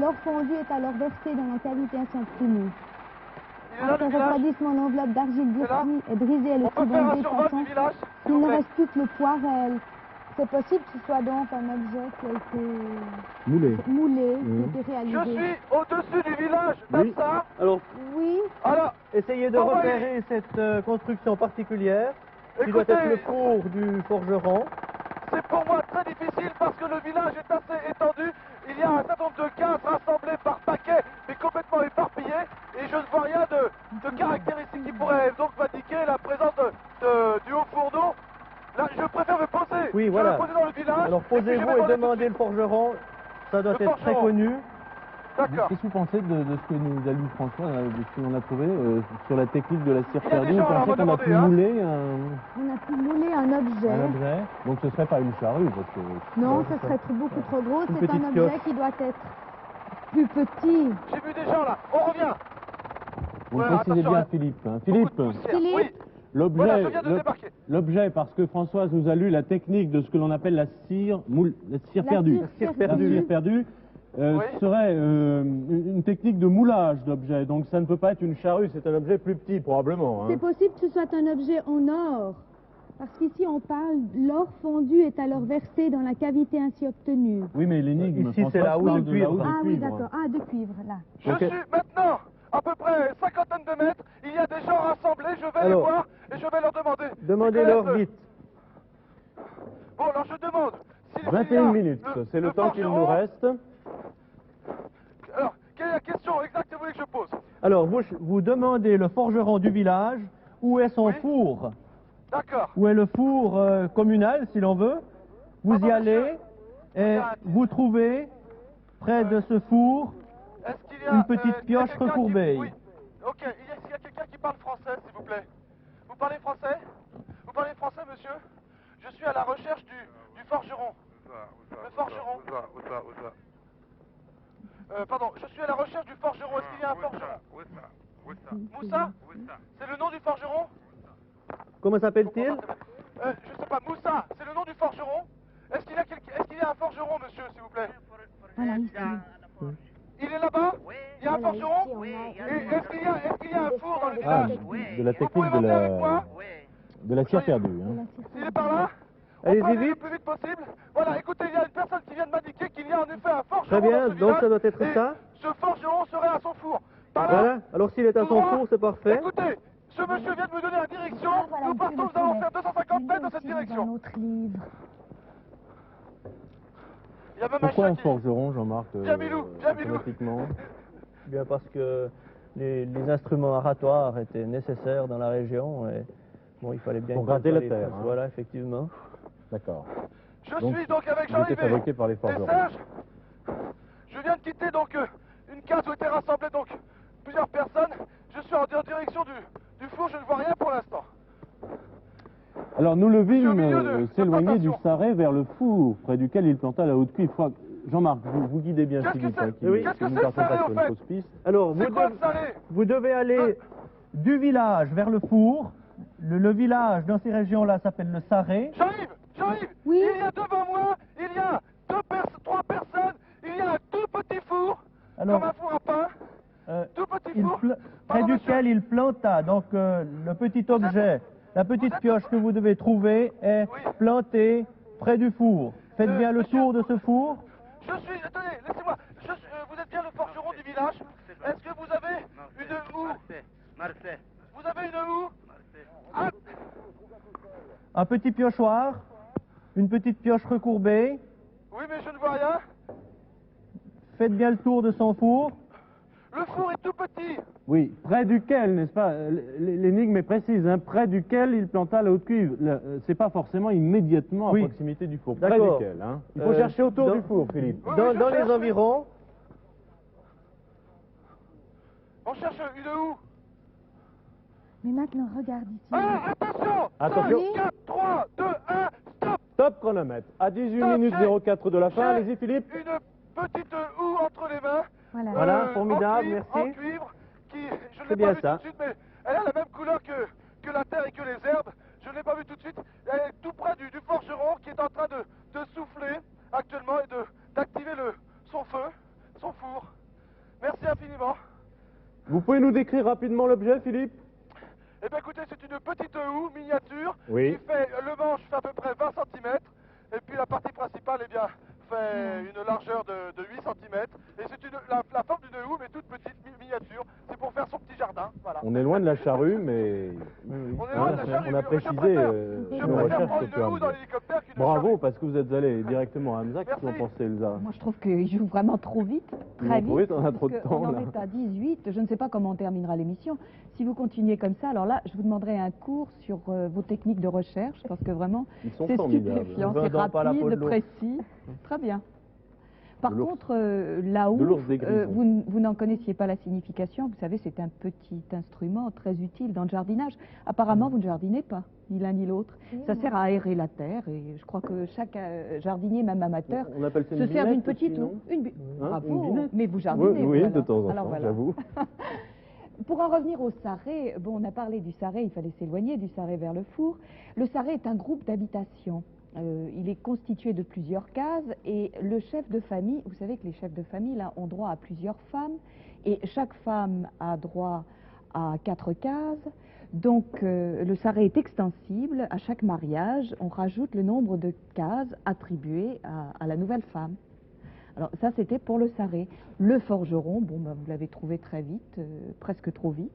L'or fondu est alors versé dans la cavité ainsi obtenue. Il est là Après le village. refroidissement, l'enveloppe d'argile C'est là. durcie est brisée et le On peut tube faire un enduit de survol façon du village, s'il qu'il vous ne plaît. reste plus que le poids réel. C'est possible que ce soit donc un objet qui a été Moulée. moulé, Mhm. qui a été Je réalisé. suis au-dessus du village Oui. d'Hamza. Alors, Oui, Alors, essayez de Envoyez. repérer cette construction particulière, qui doit écoutez, être le four du forgeron. c'est pour moi très difficile parce que le village est assez étendu. Il y a un certain nombre de cases rassemblées par paquets, mais complètement éparpillées. Et je ne vois rien de caractéristique qui pourrait donc m'indiquer la présence du haut fourneau. Là, je préfère me poser. Oui, Je voilà. vais me poser dans le village. Alors et puis je vais posez-vous et demander tout de demandez le suite. forgeron. Ça doit Le être très forgeron. connu. D'accord. Qu'est-ce que vous pensez de ce que nous a lu François, de ce qu'on a trouvé sur la technique de la cire Il y a des perdue? gens, Vous là, on pensez va qu'on a pu demander, hein. mouler on a pu mouler un objet. un objet? Donc ce serait pas une charrue parce que... Non, ce serait beaucoup trop gros. Une C'est un petite objet pioche. qui doit être plus petit. J'ai vu des gens là. On revient. Vous Ouais, le précisez attention, bien, hein. Philippe. Hein. Beaucoup Philippe, de poussière. Philippe. Oui. l'objet, Voilà, je viens de débarquer. l'objet, parce que Françoise nous a lu la technique de ce que l'on appelle la cire La perdue. cire La perdue. cire perdue Oui. serait une technique de moulage d'objet. Donc ça ne peut pas être une charrue, c'est un objet plus petit probablement. Hein. C'est possible que ce soit un objet en or. Parce qu'ici, on parle, l'or fondu est alors versé dans la cavité ainsi obtenue. Oui, mais l'énigme, Ici, c'est Françoise la houille parle de de la cuivre. houille de Ah oui, cuivre. d'accord. Ah, de cuivre, là. Je Ok. suis maintenant à peu près cinquantaine de mètres. Il y a des gens rassemblés. Je vais les Alors, voir et je vais leur demander. Demandez-leur Quel est vite. Bon, alors je demande. s'il y a 21 minutes, c'est le temps qu'il nous forgeron. reste. Alors, quelle est la question exacte que vous voulez que je pose? Alors, vous demandez le forgeron du village où est son Oui. four. D'accord. Où est le four communal, si l'on veut. Vous Pardon, y allez monsieur. et vous trouvez, près de ce four, Est-ce qu'il y a une petite il y a pioche quelqu'un qui- recourbée. Oui. Ok. Est-ce qu'il y a quelqu'un qui parle français, s'il vous plaît? Vous parlez français? Vous parlez français, monsieur? Je suis à la recherche du forgeron. Le forgeron. Pardon, je suis à la recherche du forgeron. Est-ce qu'il y a un forgeron? Moussa? C'est le nom du forgeron? Comment s'appelle-t-il? Je sais pas, Moussa, c'est le nom du forgeron. Est-ce qu'il y a un forgeron, monsieur, s'il vous plaît? Voilà, ici. Il est là-bas? Il y a un Voilà, forgeron? ici, on a- Et est-ce qu'il y a un four dans le Ah, village? de la Vous pouvez technique m'emmener avec moi? de la cire perdue. Hein. Il est par là? On Allez-y peut aller le vite. plus vite possible. Voilà, écoutez, il y a une personne qui vient de m'indiquer qu'il y a en effet un forgeron Très bien, dans ce donc village, ça doit être et ça. ce forgeron serait à son four. Par là, Voilà, alors s'il est à tout son droit. four, c'est parfait. Écoutez, ce monsieur vient de me donner la direction. Ah, voilà, Nous une partons, pile nous de allons poulet. faire 250 Il est mètres dans cette aussi dans direction. notre livre. Il y a même Pourquoi un un chat qui... forgeron, Jean-Marc, Viens, Milou, viens, Milou. automatiquement? Bien parce que les instruments aratoires étaient nécessaires dans la région et bon, il fallait bien... Pour gratter la les terre, traces. hein. Voilà, effectivement. D'accord. Je Donc, suis donc avec il était Jean-Yves fabriqué par les et forgerons. Serge. Je viens de quitter donc une case où étaient rassemblées donc plusieurs personnes. Je suis en direction du four, je ne vois rien pour l'instant. Alors nous le Je suis au vîmes milieu de s'éloigner du plantation. Sarret vers le four, près duquel il planta la haute cuve. Jean-Marc, vous guidez bien Qu'est-ce que Philippe, c'est? hein, qui Oui. Qu'est-ce que nous c'est, le partons pas Sarret, sur au une fait? fausse piste. Alors, C'est quoi le salé? vous devez aller du village vers le four. Le village dans ces régions-là s'appelle le Sarret. Jean-Yves, Oui. il y a devant moi, il y a trois personnes, il y a un tout petit four, Alors, comme un four à pain, tout petit four. près Pardon, duquel monsieur. il planta. Donc le petit objet, la petite pioche que vous devez trouver est Oui. plantée près du four. Faites bien le monsieur. tour de ce four. Attendez, laissez-moi, vous êtes bien le forgeron du village. Est-ce que vous avez une houe? Vous avez une houe? Ah, Un petit piochoir, une petite pioche recourbée. oui, mais je ne vois rien. Faites bien le tour de son four. Le four est tout petit. Oui, près duquel, n'est-ce pas? L'énigme est précise, hein, près duquel il planta la haute cuve. C'est pas forcément immédiatement à Oui. proximité du four. Près D'accord. duquel, hein. Il faut Euh, chercher autour dans- du four, Philippe. Oui, Dans, je dans cherche, les environs. On cherche une houe. Mais maintenant, regarde ici. Ah, attention! Attention. 5, 4, 3, 2, 1, stop! Top chronomètre. À 18 Stop, minutes j'ai- 04 de la fin, j'ai allez-y Philippe. Une petite houe entre les mains. Voilà. Voilà, formidable, En merci. cuivre, qui, je ne C'est l'ai bien pas vue ça. tout de suite, mais elle a la même couleur que la terre et que les herbes. Je ne l'ai pas vue tout de suite. Elle est tout près du forgeron qui est en train de souffler actuellement et d'activer son feu, son four. Merci infiniment. Vous pouvez nous décrire rapidement l'objet, Philippe? Eh bien écoutez, c'est une petite houe miniature Oui. qui fait, le manche fait à peu près 20 cm et puis la partie principale eh bien, fait une largeur de 8 cm et c'est la forme d'une houe mais toute petite, miniature. C'est pour faire son petit jardin, voilà. On est loin de la charrue, mais On est loin de la charrue, on a mais précisé je préfère nos prendre recherches au une fur et à houe dans mesure. l'hélicoptère qu'une Bravo, charrue. parce que vous êtes allé directement à Hamza. Qu'est-ce que vous en Merci. pensez, Elsa? Moi, je trouve qu'il joue vraiment trop vite, Ils très vont trop vite. vite, on a trop de parce temps, qu'on en là. est à 18. Je ne sais pas comment on terminera l'émission. Si vous continuez comme ça, alors là, je vous demanderai un cours sur vos techniques de recherche, parce que vraiment, Ils sont c'est formidables. stupéfiant, Ne c'est vendons pas la peau de rapide, l'ours. précis. Très bien. Par De l'ours. contre, la De houe, l'ours des Grisons. vous n'en connaissiez pas la signification. Vous savez, c'est un petit instrument très utile dans le jardinage. Apparemment, vous ne jardinez pas, ni l'un ni l'autre. Ça sert à aérer la terre et je crois que chaque jardinier, même amateur, On appelle ça se une sert d'une binette petite aussi, non houe. Hein, Bravo, une binette. mais vous jardinez. Oui, voilà. de temps en Alors temps, voilà. j'avoue. Pour en revenir au Sarret, bon, on a parlé du Sarret, il fallait s'éloigner du Sarret vers le Four. Le Sarret est un groupe d'habitation. Il est constitué de plusieurs cases et le chef de famille, vous savez que les chefs de famille là, ont droit à plusieurs femmes et chaque femme a droit à 4 cases. Donc le Sarret est extensible. À chaque mariage, on rajoute le nombre de cases attribuées à la nouvelle femme. Alors ça, c'était pour le Sarret. Le forgeron, bon, ben, vous l'avez trouvé très vite, presque trop vite.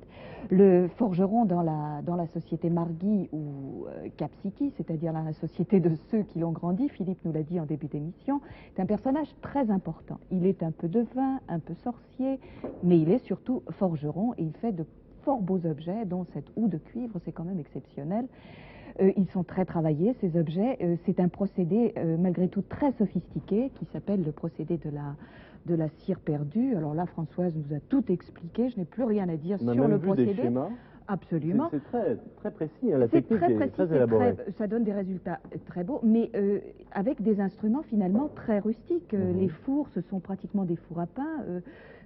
Le forgeron dans la société Margui ou Capsiki, c'est-à-dire la société de ceux qui l'ont grandi, Philippe nous l'a dit en début d'émission, est un personnage très important. Il est un peu devin, un peu sorcier, mais il est surtout forgeron et il fait de fort beaux objets, dont cette houe de cuivre, c'est quand même exceptionnel. Ils sont très travaillés, ces objets. C'est un procédé, malgré tout, très sophistiqué, qui s'appelle le procédé de la cire perdue. Alors là, Françoise nous a tout expliqué. Je n'ai plus rien à dire On a sur même le vu procédé. des schémas. Absolument. C'est très, très précis, hein, la C'est technique très est précis, très c'est élaborée. ça donne des résultats très beaux, mais avec des instruments finalement très rustiques. Les fours, ce sont pratiquement des fours à pain.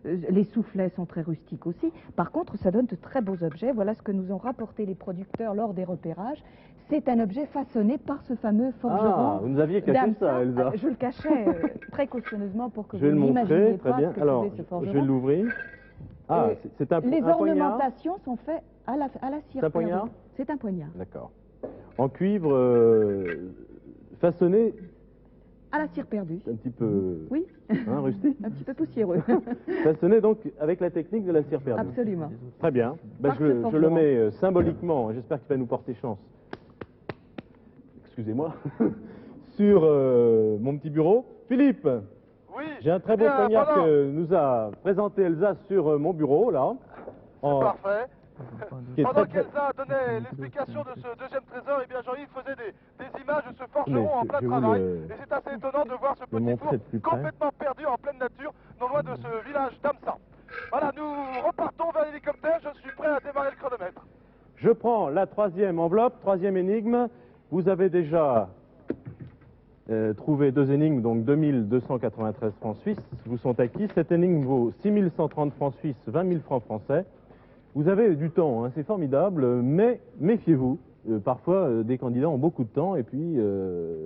Les soufflets sont très rustiques aussi. Par contre, ça donne de très beaux objets. Voilà ce que nous ont rapporté les producteurs lors des repérages. C'est un objet façonné par ce fameux forgeron. Ah, vous nous aviez caché ça, Elsa. Je le cachais précautionneusement pour que Je vais vous le n'imaginiez montrer, très pas bien. ce que Alors, faisait ce forgeron. je vais l'ouvrir. Ah, c'est un Les un poignard. ornementations sont faites à la cire. C'est un poignard? C'est un poignard. D'accord. En cuivre façonné À la cire perdue. un petit peu Oui, rustique. un petit peu poussiéreux. Façonné donc avec la technique de la cire perdue. Absolument. Très bien. Ben, Par ce je le forgeron. mets symboliquement, j'espère qu'il va nous porter chance. Excusez-moi. Sur mon petit bureau. Philippe, Oui. j'ai un très beau bien, poignard pendant- que nous a présenté Elsa sur mon bureau, là. C'est parfait. Qui est Pendant très, très- qu'Elsa donnait l'explication de ce deuxième trésor, eh bien Jean-Yves faisait des images de ce Mais forgeron en plein je vais vous travail. le- Et c'est assez étonnant de voir ce le petit montrer four de plus près. complètement perdu en pleine nature, non loin de ce village d'Amsa. Voilà, nous repartons vers l'hélicoptère, je suis prêt à démarrer le chronomètre. Je prends la troisième enveloppe, troisième énigme. Vous avez déjà trouvé deux énigmes, donc 2293 francs suisses vous sont acquis. Cette énigme vaut 6130 francs suisses, 20 000 francs français. Vous avez du temps, hein, c'est formidable, mais méfiez-vous. Parfois, des candidats ont beaucoup de temps et puis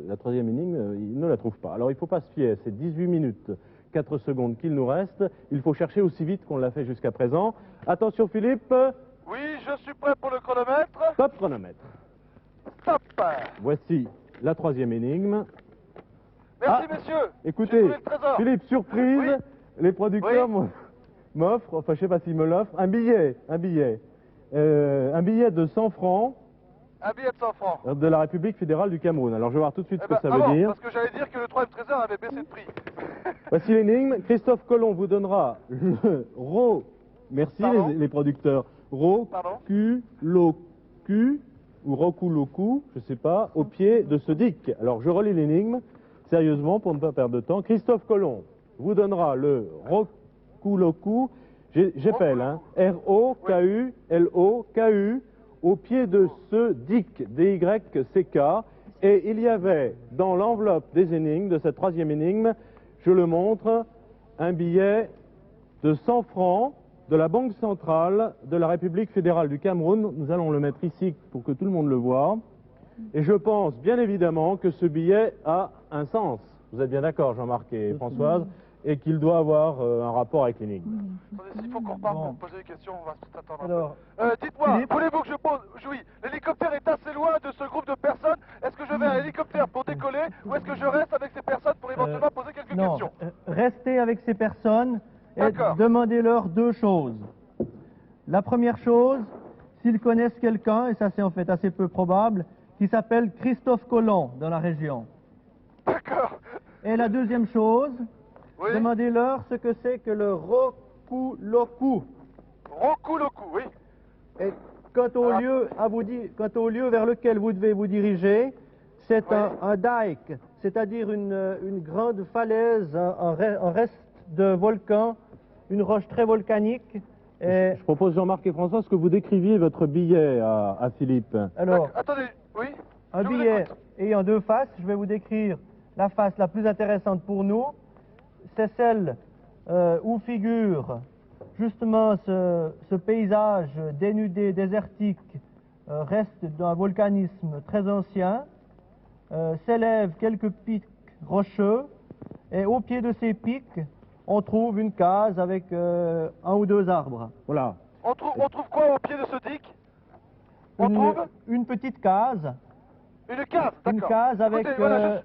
la troisième énigme, ils ne la trouvent pas. Alors il ne faut pas se fier, c'est 18 minutes, 4 secondes qu'il nous reste. Il faut chercher aussi vite qu'on l'a fait jusqu'à présent. Attention Philippe, Oui, je suis prêt pour le chronomètre. top chronomètre. Stop. Voici la troisième énigme. Merci Ah, messieurs. Écoutez, J'ai trouvé le trésor. Philippe, surprise, Oui. les producteurs Oui. m'offrent, enfin je sais pas s'ils me l'offrent, un billet de 100 francs Un billet de 100 francs. de la République fédérale du Cameroun. Alors je vais voir tout de suite Eh ce que ben, ça avant, veut dire. parce que j'allais dire que le troisième trésor avait baissé de prix. Voici l'énigme. Christophe Colomb vous donnera le merci Pardon les producteurs, Pardon Roku-Loku ou Roku-Loku, je sais pas, au pied de ce dique. Alors je relis l'énigme, sérieusement pour ne pas perdre de temps. Christophe Colomb vous donnera le Roku-Loku, j'appelle, hein, R-O-K-U-L-O-K-U, au pied de ce dique, D-Y-C-K, et il y avait dans l'enveloppe des énigmes, de cette troisième énigme, je le montre, un billet de 100 francs de la Banque centrale de la République fédérale du Cameroun. Nous allons le mettre ici pour que tout le monde le voie. Et je pense bien évidemment que ce billet a un sens. Vous êtes bien d'accord, Jean-Marc et Françoise, et qu'il doit avoir un rapport avec l'énigme. Attendez, s'il faut qu'on reparte Bon. pour poser des questions, on va tout attendre un Alors, peu. Dites-moi, Philippe voulez-vous que je pose... Oui, l'hélicoptère est assez loin de ce groupe de personnes. Est-ce que je vais à l'hélicoptère pour décoller ou est-ce que je reste avec ces personnes pour éventuellement poser quelques non, questions restez avec ces personnes et D'accord. demandez-leur deux choses. La première chose, s'ils connaissent quelqu'un, et ça c'est en fait assez peu probable, qui s'appelle Christophe Colomb dans la région. D'accord. Et la deuxième chose, Oui. demandez-leur ce que c'est que le Roku-Loku. Roku-Loku, oui. Et quant au lieu vers lequel vous devez vous diriger, c'est Oui. un dike, c'est-à-dire une grande falaise, un reste de volcan, une roche très volcanique. Et Je propose, Jean-Marc et Françoise, que vous décriviez votre billet à Philippe. alors, Attendez, oui. un Je vous billet écoute. ayant deux faces, je vais vous décrire la face la plus intéressante pour nous. C'est celle où figure justement ce paysage dénudé, désertique, reste d'un volcanisme très ancien. S'élèvent quelques pics rocheux et au pied de ces pics, on trouve une case avec un ou deux arbres. Voilà. On trouve quoi au pied de ce dique On trouve Une petite case, une case, d'accord. une case avec... Écoutez, voilà,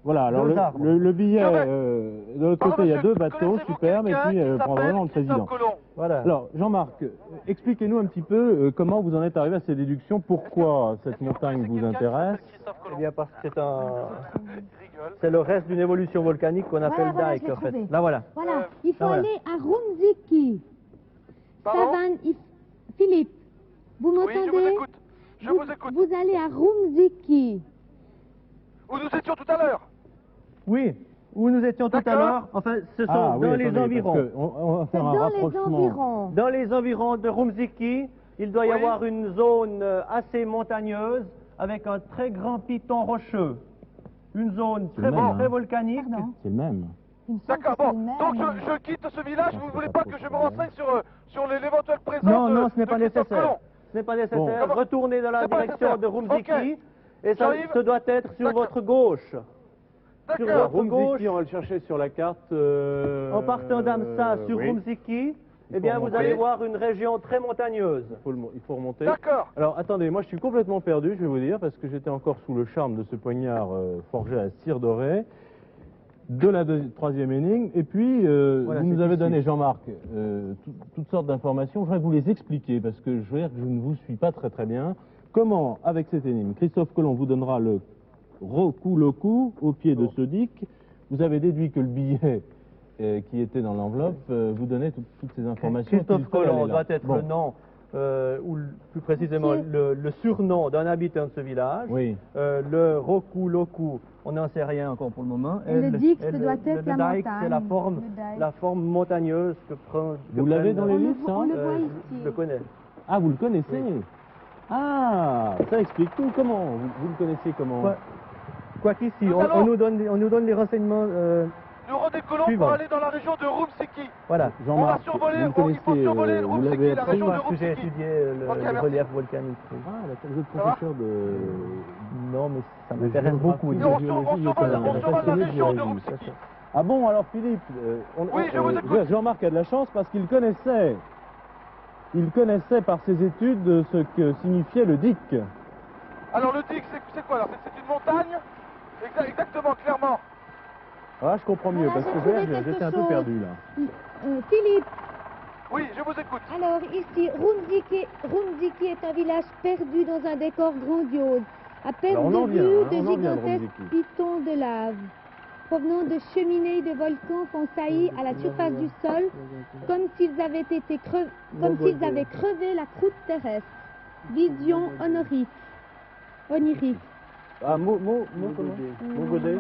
Voilà, alors Deux arbres. le billet, Non, mais- de l'autre Pardon, côté, il y a monsieur, deux bateaux connaissez-vous superbes, et quelqu'un puis qui probablement le s'appelle président. Christophe Colomb Voilà. Alors, Jean-Marc, expliquez-nous un petit peu comment vous en êtes arrivé à ces déductions, pourquoi cette montagne vous intéresse. Eh bien parce que Rigole. c'est le reste d'une évolution volcanique qu'on appelle Voilà, dike je l'ai en fait. trouvé. Là voilà. Voilà, Euh, il faut ah ouais. aller à Rumziki. Pardon Savane, Philippe, vous Oui, m'entendez? je vous écoute. Je vous écoute. Vous allez à Rumziki. Où nous étions tout à l'heure. Oui, où nous étions tout à D'accord. l'heure, enfin ce sont Ah, oui, dans les attendez, environs. parce que on va C'est faire un dans les rapprochement. environs. Dans les environs de Rumziki, il doit y Oui. avoir une zone assez montagneuse avec un très grand piton rocheux. Une zone C'est très, le même, très hein. volcanique. Pardon. C'est le même. Il me semble D'accord, que c'est bon. le même. Donc je quitte ce village, vous ne voulez pas que je me renseigne sur l'éventuelle présence Non, de non, ce n'est de pas Christophe nécessaire. Colomb. Ce n'est pas nécessaire. Bon. Retournez dans la C'est pas direction nécessaire. de Rumziki. Ok. Et ça, J'arrive. ce doit être sur D'accord. votre gauche. Sur D'accord. votre gauche, Rumziki, on va le chercher sur la carte. en partant d'Amsa sur oui. Rumziki, Il eh bien, faut vous remonter. allez voir une région très montagneuse. Il faut remonter. D'accord. Alors attendez, moi je suis complètement perdu, je vais vous dire, parce que j'étais encore sous le charme de ce poignard forgé à cire dorée, de la troisième énigme, et puis Voilà, vous nous c'est avez ici. donné, Jean-Marc, toutes sortes d'informations. Je voudrais que vous les expliquiez, parce que je veux dire que je ne vous suis pas très bien. Comment, avec cette énigme, Christophe Colomb vous donnera le Roku au pied de ce dic. Vous avez déduit que le billet qui était dans l'enveloppe vous donnait toutes ces informations. Christophe qu'il fallait Colomb aller là. doit être Bon. le nom, ou plus précisément le surnom d'un habitant de ce village. Oui. Le Roku, on n'en sait rien encore pour le moment. Et le dix, ce et doit le être la dike, montagne. c'est Le dike. la forme montagneuse que prend. Vous l'avez dans les On le livres, voit- ça on le voit Je ici. le connais. Ah, vous le connaissez? Ah, ça explique tout. Comment vous le connaissez comment? Quoi qu'ici, Nous on allons- nous donne les renseignements. Nous redécollons Suivant. pour aller dans la région de Rumsiki. Voilà. On va Jean-Marc, survoler, vous le il faut connaissez, survoler vous Rumsiki, l'avez la appris région de Parce que j'ai Rumsiki. étudié Ok, le merci. relief volcanique. oui. Ah, d'accord, vous êtes Ça va professeur de... Non, mais ça de m'intéresse géographie beaucoup. et de Et on géologie, survole et on un survole la passionné de région de géologie. Rumsiki. Ah bon, alors Philippe, Oui, je vous écoute. Jean-Marc a de la chance parce qu'il connaissait par ses études ce que signifiait le dic. Alors le dic, c'est quoi alors? C'est une montagne? Exactement, clairement. Ah, je comprends mieux, Voilà, parce j'ai que trouvé j'étais quelque un peu chose. perdu là. Philippe, Oui, je vous écoute. alors ici, Rumziki est un village perdu dans un décor grandiose, à perte Alors, on en de vient, vue hein, de on en vient de gigantesques Rumziki. pitons de lave, provenant de cheminées de volcans font saillie à la surface du sol, comme s'ils avaient crevé la croûte terrestre. Vision onirique. Ah, comment? Mogodet.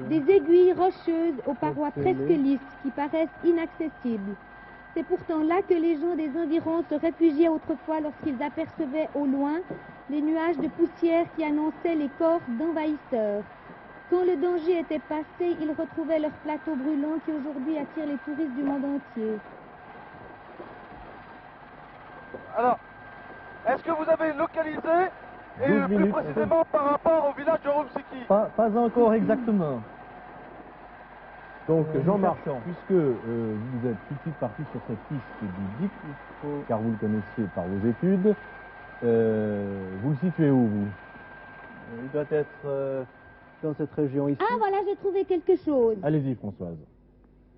Des aiguilles rocheuses aux parois presque lisses qui paraissent inaccessibles. C'est pourtant là que les gens des environs se réfugiaient autrefois lorsqu'ils apercevaient au loin les nuages de poussière qui annonçaient les corps d'envahisseurs. Quand le danger était passé, ils retrouvaient leurs plateaux brûlants qui aujourd'hui attirent les touristes du monde entier. Alors, est-ce que vous avez localisé, et 12 plus minutes. précisément par rapport au village de Rumsiki? Pas encore exactement. Donc Nous Jean-Marc, cherchons. puisque vous êtes tout de suite parti sur cette piste du dic, car vous le connaissiez par vos études, vous le situez où, vous? Il doit être dans cette région ici. Ah voilà, j'ai trouvé quelque chose. Allez-y, Françoise.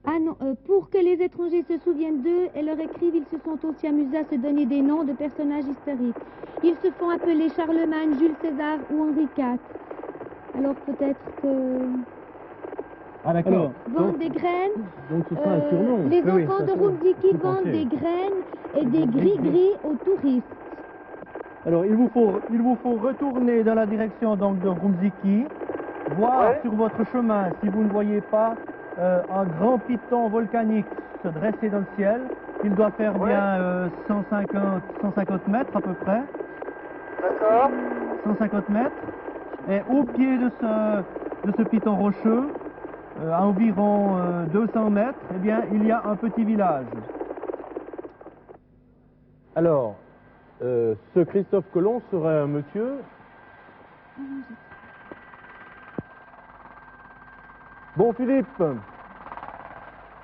Ah non, pour que les étrangers se souviennent d'eux et leur écrivent, ils se sont aussi amusés à se donner des noms de personnages historiques. Ils se font appeler Charlemagne, Jules César ou Henri IV. Alors peut-être que... Ah d'accord. Vendent des graines. Donc ce sera un surnom. Les Oui, enfants ça, de c'est Rumziki tout vendent entier. des graines et des gris-gris aux touristes. Alors, il vous faut retourner dans la direction donc, de Rumziki, voir Ouais. sur votre chemin si vous ne voyez pas un grand piton volcanique se dresser dans le ciel. Il doit faire Ouais. bien 150 mètres à peu près. D'accord. 150 mètres. Et au pied de ce piton rocheux, à environ 200 mètres, eh bien, il y a un petit village. Alors, ce Christophe Colomb serait un monsieur. Bon, Philippe,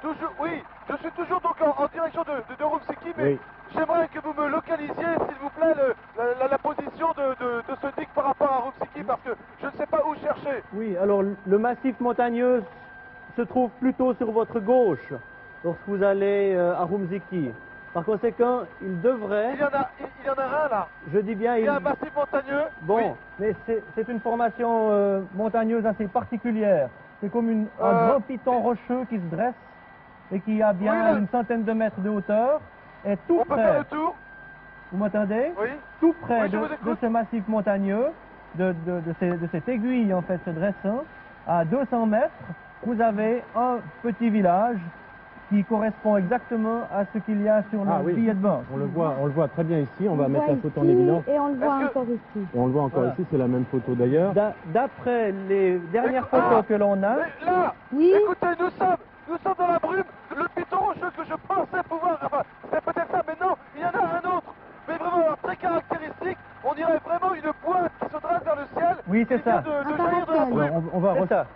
Toujours, oui, je suis toujours donc en direction de Rumsiki, mais Oui. j'aimerais que vous me localisiez, s'il vous plaît, la position de ce dic par rapport à Rumsiki, parce que je ne sais pas où chercher. Oui, alors le massif montagneux se trouve plutôt sur votre gauche lorsque vous allez à Rumziki. Par conséquent, il devrait, Il y en a un là. je dis bien, Il y a un massif montagneux. bon, Oui. mais c'est une formation montagneuse assez particulière. C'est comme un grand piton rocheux qui se dresse et qui a bien Oui, là. une centaine de mètres de hauteur. Et tout On peut faire près, le tour. vous m'entendez? Oui. Tout près Oui, je de, vous écoute. de ce massif montagneux, de cette aiguille en fait se dressant, à 200 mètres, vous avez un petit village qui correspond exactement à ce qu'il y a sur le Ah oui. billet de banque. On le voit très bien ici. On va le mettre voit la photo en ici évidence. Et on le voit Est-ce que- encore ici. Et on le voit encore Voilà. ici, c'est la même photo d'ailleurs. D'après les dernières Ah. photos que l'on a, Mais là, Oui, écoutez, nous sommes dans la brume. Le piton rocheux que je pensais pouvoir... Enfin, c'est peut-être ça, mais non, il y en a un autre. Mais vraiment, alors, très caractéristique. On dirait vraiment une boîte qui se dresse vers le ciel. Oui, c'est qui vient ça. de Un jaillir de la parasol. brume. Alors, on va c'est ça.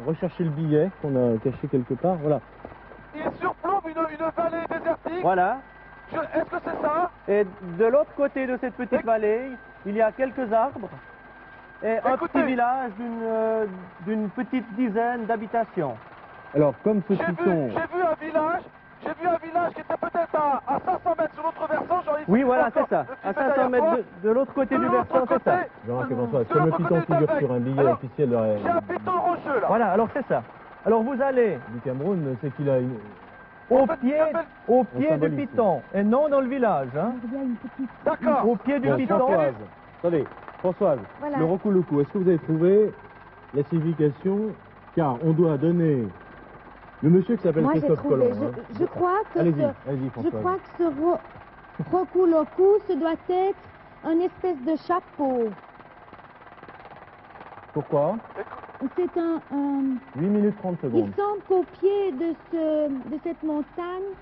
rechercher le billet qu'on a caché quelque part. Voilà. Il surplombe une vallée désertique. Voilà. Est-ce que c'est ça? Et de l'autre côté de cette petite vallée, il y a quelques arbres et un Écoutez. petit village d'une petite dizaine d'habitations. Alors, comme ce J'ai piton... vu un village qui était peut-être à 500 mètres sur l'autre versant. Genre ici, Oui, voilà, encore c'est ça. le À petit 500 mètres derrière de l'autre côté toi. du De l'autre versant, c'est ça. côté, Jean-Marc François, de comme le l'autre piton côté, figure c'est sur un billet Alors, officiel j'ai un piton rocheux là. Voilà, alors c'est ça. Alors vous allez du Cameroun, c'est qu'il a une... au En fait, pied, j'appelle- au pied du symbolise. piton et non dans le village. Hein. il y a une petite... D'accord. Au pied du Bon, piton. Françoise, attendez, Françoise, Voilà. le Rokuloku, est-ce que vous avez trouvé la signification? Car on doit donner le monsieur qui s'appelle Moi, j'ai Christophe trouvé... Colomb. hein. Je crois que Allez-y, ce... allez-y Je Françoise. crois que ce rokuloku, ce doit être un espèce de chapeau. Pourquoi? C'est un... 8 minutes 30 Il secondes. semble qu'au pied de cette montagne,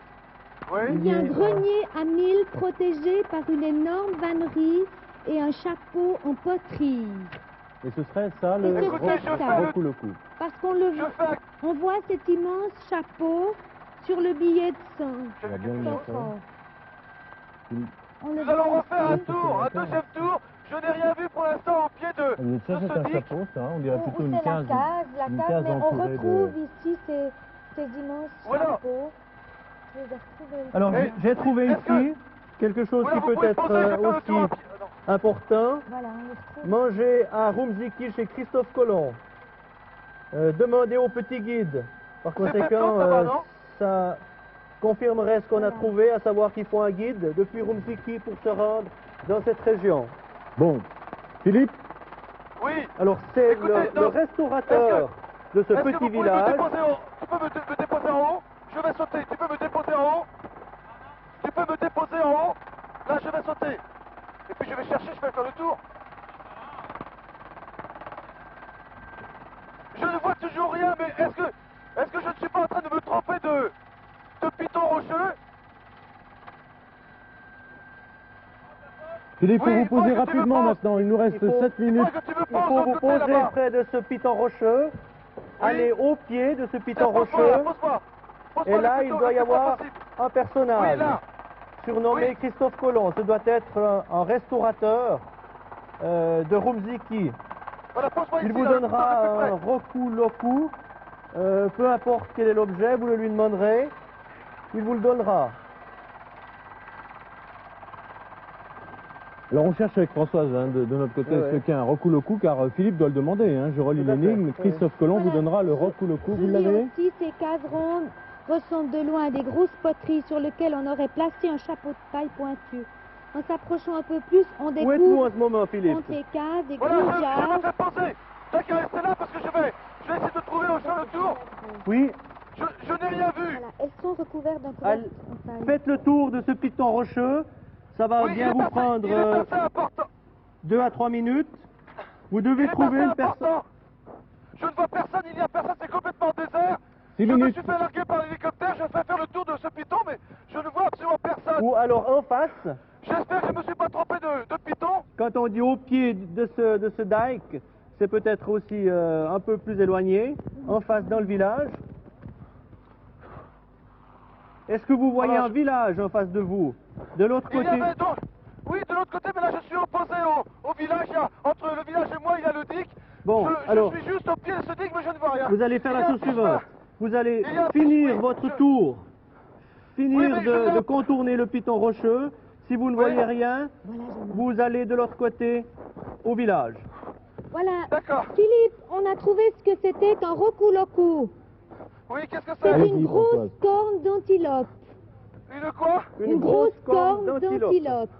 Oui. il y a un grenier à mille protégé par une énorme vannerie et un chapeau en poterie. Et ce serait ça Et le ce serait ça. Rokuloku. Parce qu'on le Je voit, fais on voit cet immense chapeau sur le billet de 100 On va bien le mettre, hein. francs. On le Nous allons voit refaire un Oui, c'est tour, un d'accord. deuxième tour. Je n'ai rien vu pour l'instant au pied de Ça, c'est ce un dique. chapeau, ça, on dirait Où plutôt une c'est case. une la case case, mais on entourée de- retrouve ici ces immenses Voilà. chapeaux. Je les ai retrouvés. Alors Et- j'ai trouvé est-ce que- ici quelque chose Voilà, qui vous peut pouvez être poser, je vais faire le aussi tour à pied. Non. important. Voilà, on les retrouve. Manger à Rumziki chez Christophe Colomb. Demander au petit guide. Par C'est conséquent, fait là-bas, non ça confirmerait ce qu'on a Voilà. trouvé, à savoir qu'il faut un guide depuis Rumziki pour se rendre dans cette région. Bon, Philippe, Oui. Alors c'est Écoutez, le non. restaurateur de ce Est-ce que petit vous pouvez village. me déposer tu peux me déposer en haut? Je vais sauter. Tu peux me déposer en haut? Tu peux me déposer en haut? Là, je vais sauter. Et puis je vais chercher, je vais faire le tour. Je ne vois toujours rien, mais est-ce que je ne suis pas en train de me tromper de piton rocheux? Philippe, Oui, faut vous il faut poser que tu me rapidement poses. maintenant, il nous reste Il faut- 7 Il minutes. faut que tu me Il poses faut de vous l'autre côté poser là-bas. près de ce piton rocheux, aller au pied de ce piton Pose-moi, rocheux, pose-moi. Pose-moi et le là piton il le doit y plus près avoir possible. un personnage Oui, là. surnommé Oui. Christophe Colomb. Ce doit être un restaurateur de Rumziki. Voilà, pose-moi Il ici, vous là, le piton donnera le plus un près. rokuloku, peu importe quel est l'objet, vous le lui demanderez, il vous le donnera. Alors on cherche avec Françoise hein, de notre côté Ouais, ce ouais. qu'est un Rokuloku, car Philippe doit le demander. Hein. Je relis Tout à fait, l'énigme. oui. Christophe Colomb vous Voilà. donnera le Rokuloku. Vous Je lis l'avez? aussi ces cases rondes ressemblent de loin à des grosses poteries sur lesquelles on aurait placé un chapeau de paille pointu. En s'approchant un peu plus, on Où êtes-vous découvre en ce moment, Philippe? contre les cases des Voilà, gros je me jarres. fais poser. T'as qu'à rester là parce que je vais essayer de trouver au champ le tour. Oui, Je n'ai rien vu. Voilà, elles sont recouvertes d'un Allez, couvercle en paille. faites le tour de ce piton rocheux, ça va Oui, bien vous prendre il est assez important. 2 à 3 minutes. Vous Il devez est trouver assez une personne. important. Je ne vois personne, il n'y a personne, c'est complètement désert. 6 Je me minutes. suis fait larguer par l'hélicoptère, je fais faire le tour de ce piton, mais je ne vois absolument personne. Ou alors en face, J'espère que je ne me suis pas trompé de piton. quand on dit au pied de ce dike, c'est peut-être aussi un peu plus éloigné, en face dans le village. Est-ce que vous voyez Alors, un village en face de vous? De l'autre Il y côté? avait donc... Oui, de l'autre côté, mais là je suis opposé au village. Entre le village et moi, il y a le digue. Bon, je alors, suis juste au pied de ce digue, mais je ne vois rien. vous allez faire Il y la a un chose petit suivante. chemin. Vous allez Il y a un finir petit- votre je- tour, finir Oui, mais je de vais- contourner le piton rocheux. Si vous ne Oui. voyez rien, Voilà, je- vous allez de l'autre côté au village. Voilà. D'accord. Philippe, on a trouvé ce que c'était qu'un rokuloku. Oui, qu'est-ce que C'est c'est? Allez-y, une grosse Françoise. corne d'antilope. Une quoi? Une grosse corne d'antilope.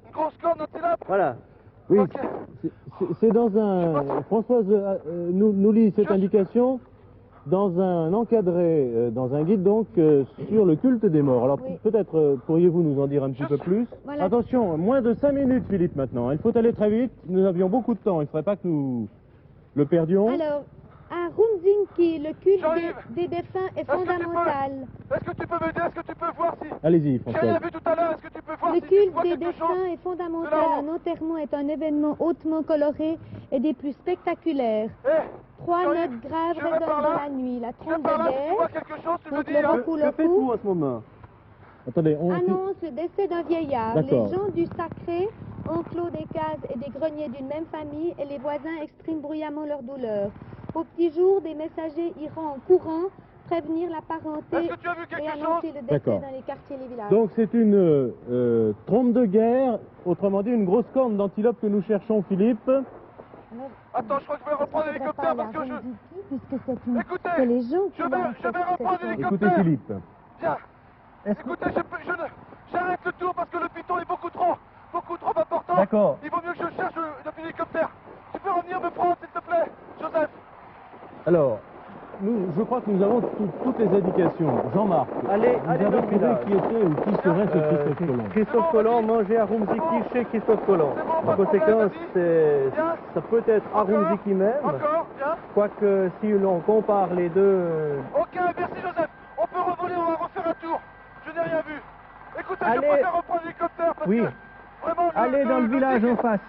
Une grosse corne d'antilope? Voilà. Oui, Ok. c'est dans un... Françoise nous lit cette Je- indication dans un encadré, dans un guide donc, sur le culte des morts. Alors Oui. peut-être pourriez-vous nous en dire un petit peu plus. Voilà. Attention, moins de 5 minutes Philippe maintenant. Il faut aller très vite, nous avions beaucoup de temps, il ne faudrait pas que nous le perdions. Alors, à Rumzinki, le culte J'arrive. des défunts est Est-ce que tu peux- fondamental. Est-ce que tu peux m'aider? Est-ce que tu peux voir si... Allez-y J'ai François. rien vu tout à l'heure, est-ce que tu peux voir Le si tu culte vois des quelque chose? défunts est fondamental. là-haut. Un enterrement est un événement hautement coloré et des plus spectaculaires. Eh, Trois j'arrive. notes graves Je vais résonnent par là. dans la nuit. La je trompe par de là, si tu vois guerre quelque chose, tu me donc dis... le hein. recours le coup à ce moment? Attendez, annonce le décès d'un vieillard. D'accord. Les gens du sacré enclos des cases et des greniers d'une même famille et les voisins expriment bruyamment leur douleur. Au petit jour, des messagers iront en courant prévenir la parenté Est-ce que tu as vu et quelque annoncer chose? le décès D'accord. dans les quartiers et les villages. donc c'est une trompe de guerre, autrement dit une grosse corne d'antilope que nous cherchons Philippe. Attends, je crois que je vais reprendre l'hélicoptère parce que je... Puisque c'est une... Écoutez, c'est les gens qui je vais reprendre Écoutez l'hélicoptère. Philippe. Viens. Écoutez, j'arrête le tour parce que le piton est beaucoup trop important. D'accord. Il vaut mieux que je cherche depuis l'hélicoptère. Tu peux revenir me prendre, s'il te plaît, Joseph? Alors, je crois que nous avons toutes les indications. Jean-Marc, Allez vous avez dans le trouvé village. qui était ou qui serait ce Christophe Colomb? Christophe Colomb mangeait à Rumziki chez Christophe Colomb. C'est bon, En pas de conséquence, problème, vas-y. ça peut être à Encore. Rumziki même, Encore, viens. quoique si l'on compare les deux... Ok, merci Joseph. On peut revoler, on va refaire un tour. Je n'ai rien vu. Écoutez, Allez. je préfère reprendre l'hélicoptère parce Oui. que vraiment... Allez dans le village en truc- face.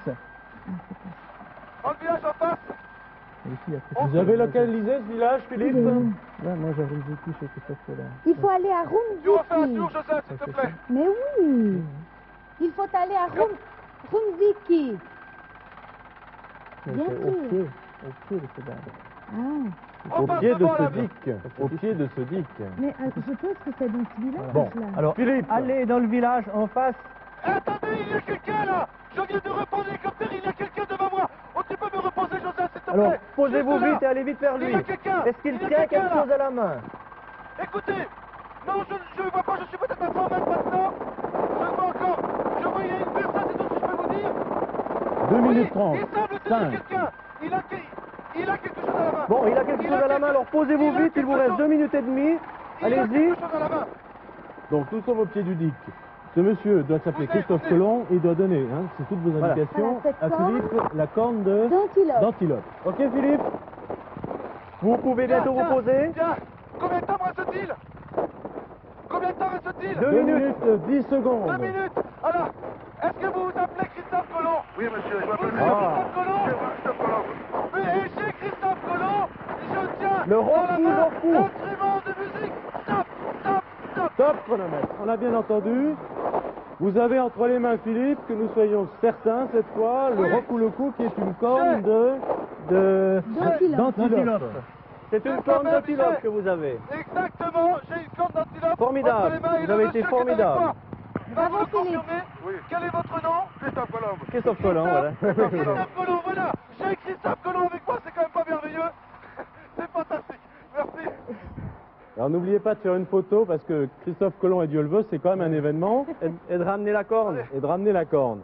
Dans le village en face. Vous avez localisé ce village, Philippe? Là, moi j'ai Rumziki chez Christophe Colomb. Il faut aller à Tu refais un Rumziki. tour, Joseph, s'il te plaît. Mais oui. Il faut aller à Rumziki. Bien sûr. Au pied de ce bar. Ah. Au Repasse pied de devant, ce là. dique. Au pied de ce dique. Mais je pense que c'est dans ce village Bon, là. Alors, Philippe. allez dans le village en face. Attendez, il y a quelqu'un là. Je viens de reprendre l'hélicoptère, il y a quelqu'un devant moi. Oh, tu peux me reposer, Joseph, s'il te Alors, plaît. posez-vous Juste là. vite et allez vite vers Il lui. y a quelqu'un. Est-ce qu'il Il y a tient quelqu'un, quelque là. chose à la main? Écoutez, non, je ne vois pas, je suis peut-être à 100 mètres maintenant. Je le vois encore. Je vois, il y a une personne, c'est tout ce que je peux vous dire. 2 Oui, minutes 30. il semble tenir 5. quelqu'un. Il a quelque chose à la main. Bon, il a quelque chose à la main, alors posez-vous vite, il vous reste 2 minutes et demie. Il a Allez-y. quelque chose à la main. Donc nous sommes au pied du dique. Ce monsieur doit s'appeler Venez, Christophe venez. Colomb et doit donner, hein, c'est toutes vos Voilà. indications, Voilà, cette à Philippe la corne d'antilope. Ok Philippe? Vous pouvez bientôt vous poser. Tiens, combien de temps me reste-t-il? Combien de temps reste-t-il? 2 minutes 10 secondes. 2 minutes. Alors, est-ce que vous vous appelez Christophe Colomb? Oui, monsieur, je Vous m'appelle êtes Christophe Colomb? Christophe Colomb. Et chez Christophe Colomb, je tiens Le dans la rock-ou, main rock-ou. l'instrument de musique. Stop, stop, stop. Top chronomètre. On a bien entendu. Vous avez entre les mains, Philippe, que nous soyons certains cette fois, le Oui. roc ou le cou qui est une corne d'antilope. C'est une C'est corne pas d'antilope Michel. que vous avez. Exactement, j'ai une corne d'antilope. Formidable. entre les mains et Vous le avez monsieur été qui est avec formidable. moi. Bravo, Vous me Philippe. confirmez? Oui. Quel est votre nom? Christophe Colomb. Christophe Colomb, voilà. Christophe Colomb, voilà. J'ai Christophe Colomb avec moi, c'est quand même pas merveilleux. C'est fantastique. Merci. Alors n'oubliez pas de faire une photo parce que Christophe Colomb et Dieu le veut, c'est quand même un événement, Et de ramener la corne. et de ramener la corne.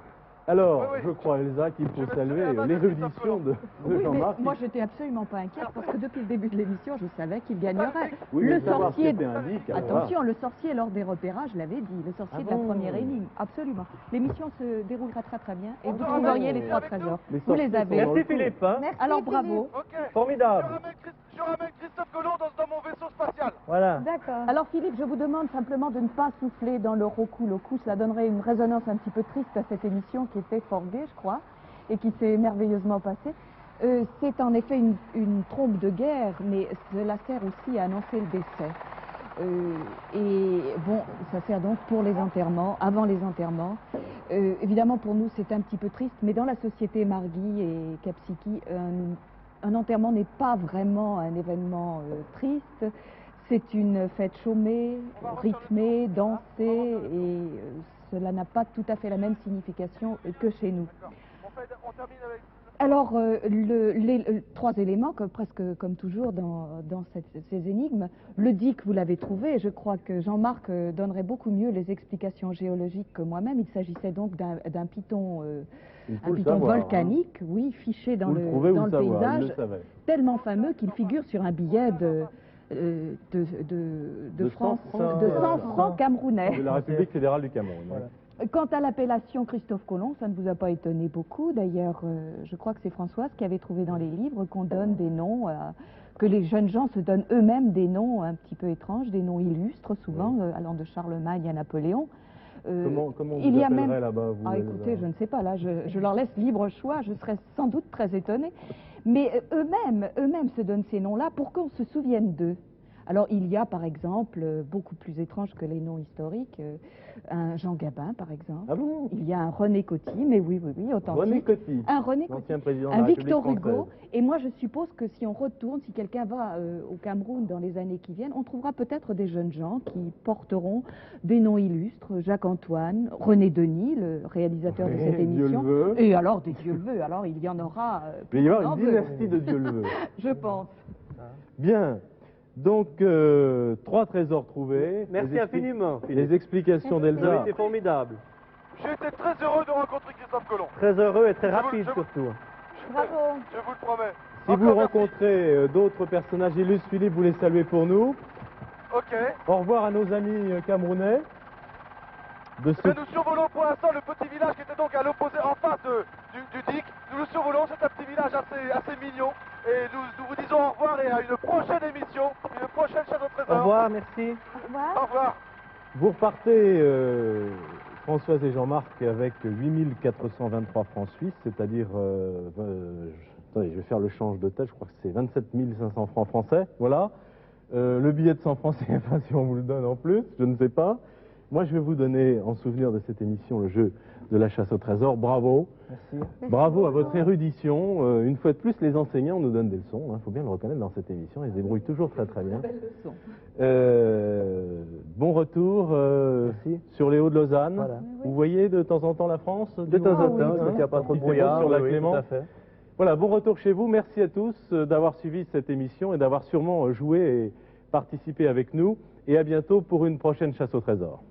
Alors, Oui, oui. je crois, Elsa, qu'il faut Je vais saluer tirer la main de l'érudition Christophe de Oui, mais Jean-Marc. moi, j'étais absolument pas inquiète parce que depuis le début de l'émission, je savais qu'il gagnerait. Oui, le mais savoir sorcier. ce qu'était un dique, alors Attention, le sorcier lors des repérages, je l'avais dit, le sorcier Ah de la bon première énigme, absolument. L'émission se déroulera très très bien et On vous te trouveriez ramène les trois avec nous. trésors. Les Vous les sorciers avez. sont dans Merci Philippe. Hein. Merci, Alors Philippe. bravo. Ok. Formidable. Je ramène Christophe Colomb dans mon vaisseau spatial. Voilà. D'accord. Alors Philippe, je vous demande simplement de ne pas souffler dans le roku. Le coup, cela donnerait une résonance un petit peu triste à cette émission qui était fort gaie, je crois, et qui s'est merveilleusement passée. C'est en effet une trompe de guerre, mais cela sert aussi à annoncer le décès. Et bon, ça sert donc pour les enterrements, avant les enterrements. Évidemment, pour nous, c'est un petit peu triste, mais dans la société Margui et Kapsiki, un enterrement n'est pas vraiment un événement triste. C'est une fête chômée, rythmée, dansée, et cela n'a pas tout à fait la même signification que chez nous. On termine avec... Alors, les trois éléments, presque comme toujours dans ces énigmes. Le dique, vous l'avez trouvé. Je crois que Jean-Marc donnerait beaucoup mieux les explications géologiques que moi-même. Il s'agissait donc d'un piton, Il faut un le piton savoir, hein. volcanique, oui, fiché dans Vous le, le trouvez, dans vous le le savoir, il paysage, le savait. tellement fameux qu'il figure sur un billet de 100 francs, de 100 francs camerounais. De la République fédérale du Cameroun. Voilà. Quant à l'appellation Christophe Colomb, ça ne vous a pas étonné beaucoup. D'ailleurs, je crois que c'est Françoise qui avait trouvé dans les livres qu'on donne des noms, que les jeunes gens se donnent eux-mêmes des noms un petit peu étranges, des noms illustres, souvent, allant de Charlemagne à Napoléon. Comment vous il y a appellerez même... là-bas vous, Ah, écoutez, je ne sais pas, là, je leur laisse libre choix, je serais sans doute très étonnée. Mais eux-mêmes se donnent ces noms-là pour qu'on se souvienne d'eux. Alors, il y a, par exemple, beaucoup plus étrange que les noms historiques, un Jean Gabin, par exemple. Ah bon? Il y a un René Coty, mais oui, authentique. René Coty, Un René Coty, l'ancien président de un la République Victor française. Hugo. Et moi, je suppose que si on retourne, si quelqu'un va au Cameroun dans les années qui viennent, on trouvera peut-être des jeunes gens qui porteront des noms illustres. Jacques-Antoine, René Denis, le réalisateur de cette émission. Dieu le veut. Et alors, des Dieu le veut, alors il y en aura... Mais il y aura en une veut. dynastie de Dieu le veut. Je pense. Bien. Donc, 3 trésors trouvés. Merci infiniment, Philippe. Les explications Vous avez d'Elsa. été formidable. J'ai été très heureux de rencontrer Christophe Colomb. Très heureux et très Je vous- rapide je vous- surtout. Bravo. Je vous le promets. Si vous Encore merci. rencontrez d'autres personnages illustres, Philippe, vous les saluez pour nous. Ok. Au revoir à nos amis camerounais. De Eh ce... bien, nous survolons pour l'instant le petit village qui était donc à l'opposé, en face du DIC. Nous le survolons, c'est un petit village assez mignon. Et nous vous disons au revoir et à une prochaine émission, une prochaine chasse au trésor. Au revoir, merci. Au revoir. Au revoir. Vous repartez, Françoise et Jean-Marc, avec 8423 francs suisses, c'est-à-dire... attendez, je vais faire le change de tête, je crois que c'est 27 500 francs français, voilà. Le billet de 100 francs CFA, si on vous le donne en plus, je ne sais pas. Moi, je vais vous donner, en souvenir de cette émission, le jeu de la chasse au trésor. Bravo. Merci. Bravo à votre érudition. Une fois de plus, les enseignants nous donnent des leçons. Il faut bien le reconnaître dans cette émission. Ils se débrouillent toujours très très bien. Bon retour sur les Hauts de Lausanne. Voilà. Vous voyez de temps en temps la France? De temps en temps, quand il n'y a pas trop de brouillard. Sur la oui, oui, Clément. tout à fait. Voilà, bon retour chez vous. Merci à tous d'avoir suivi cette émission et d'avoir sûrement joué et participé avec nous. Et à bientôt pour une prochaine chasse au trésor.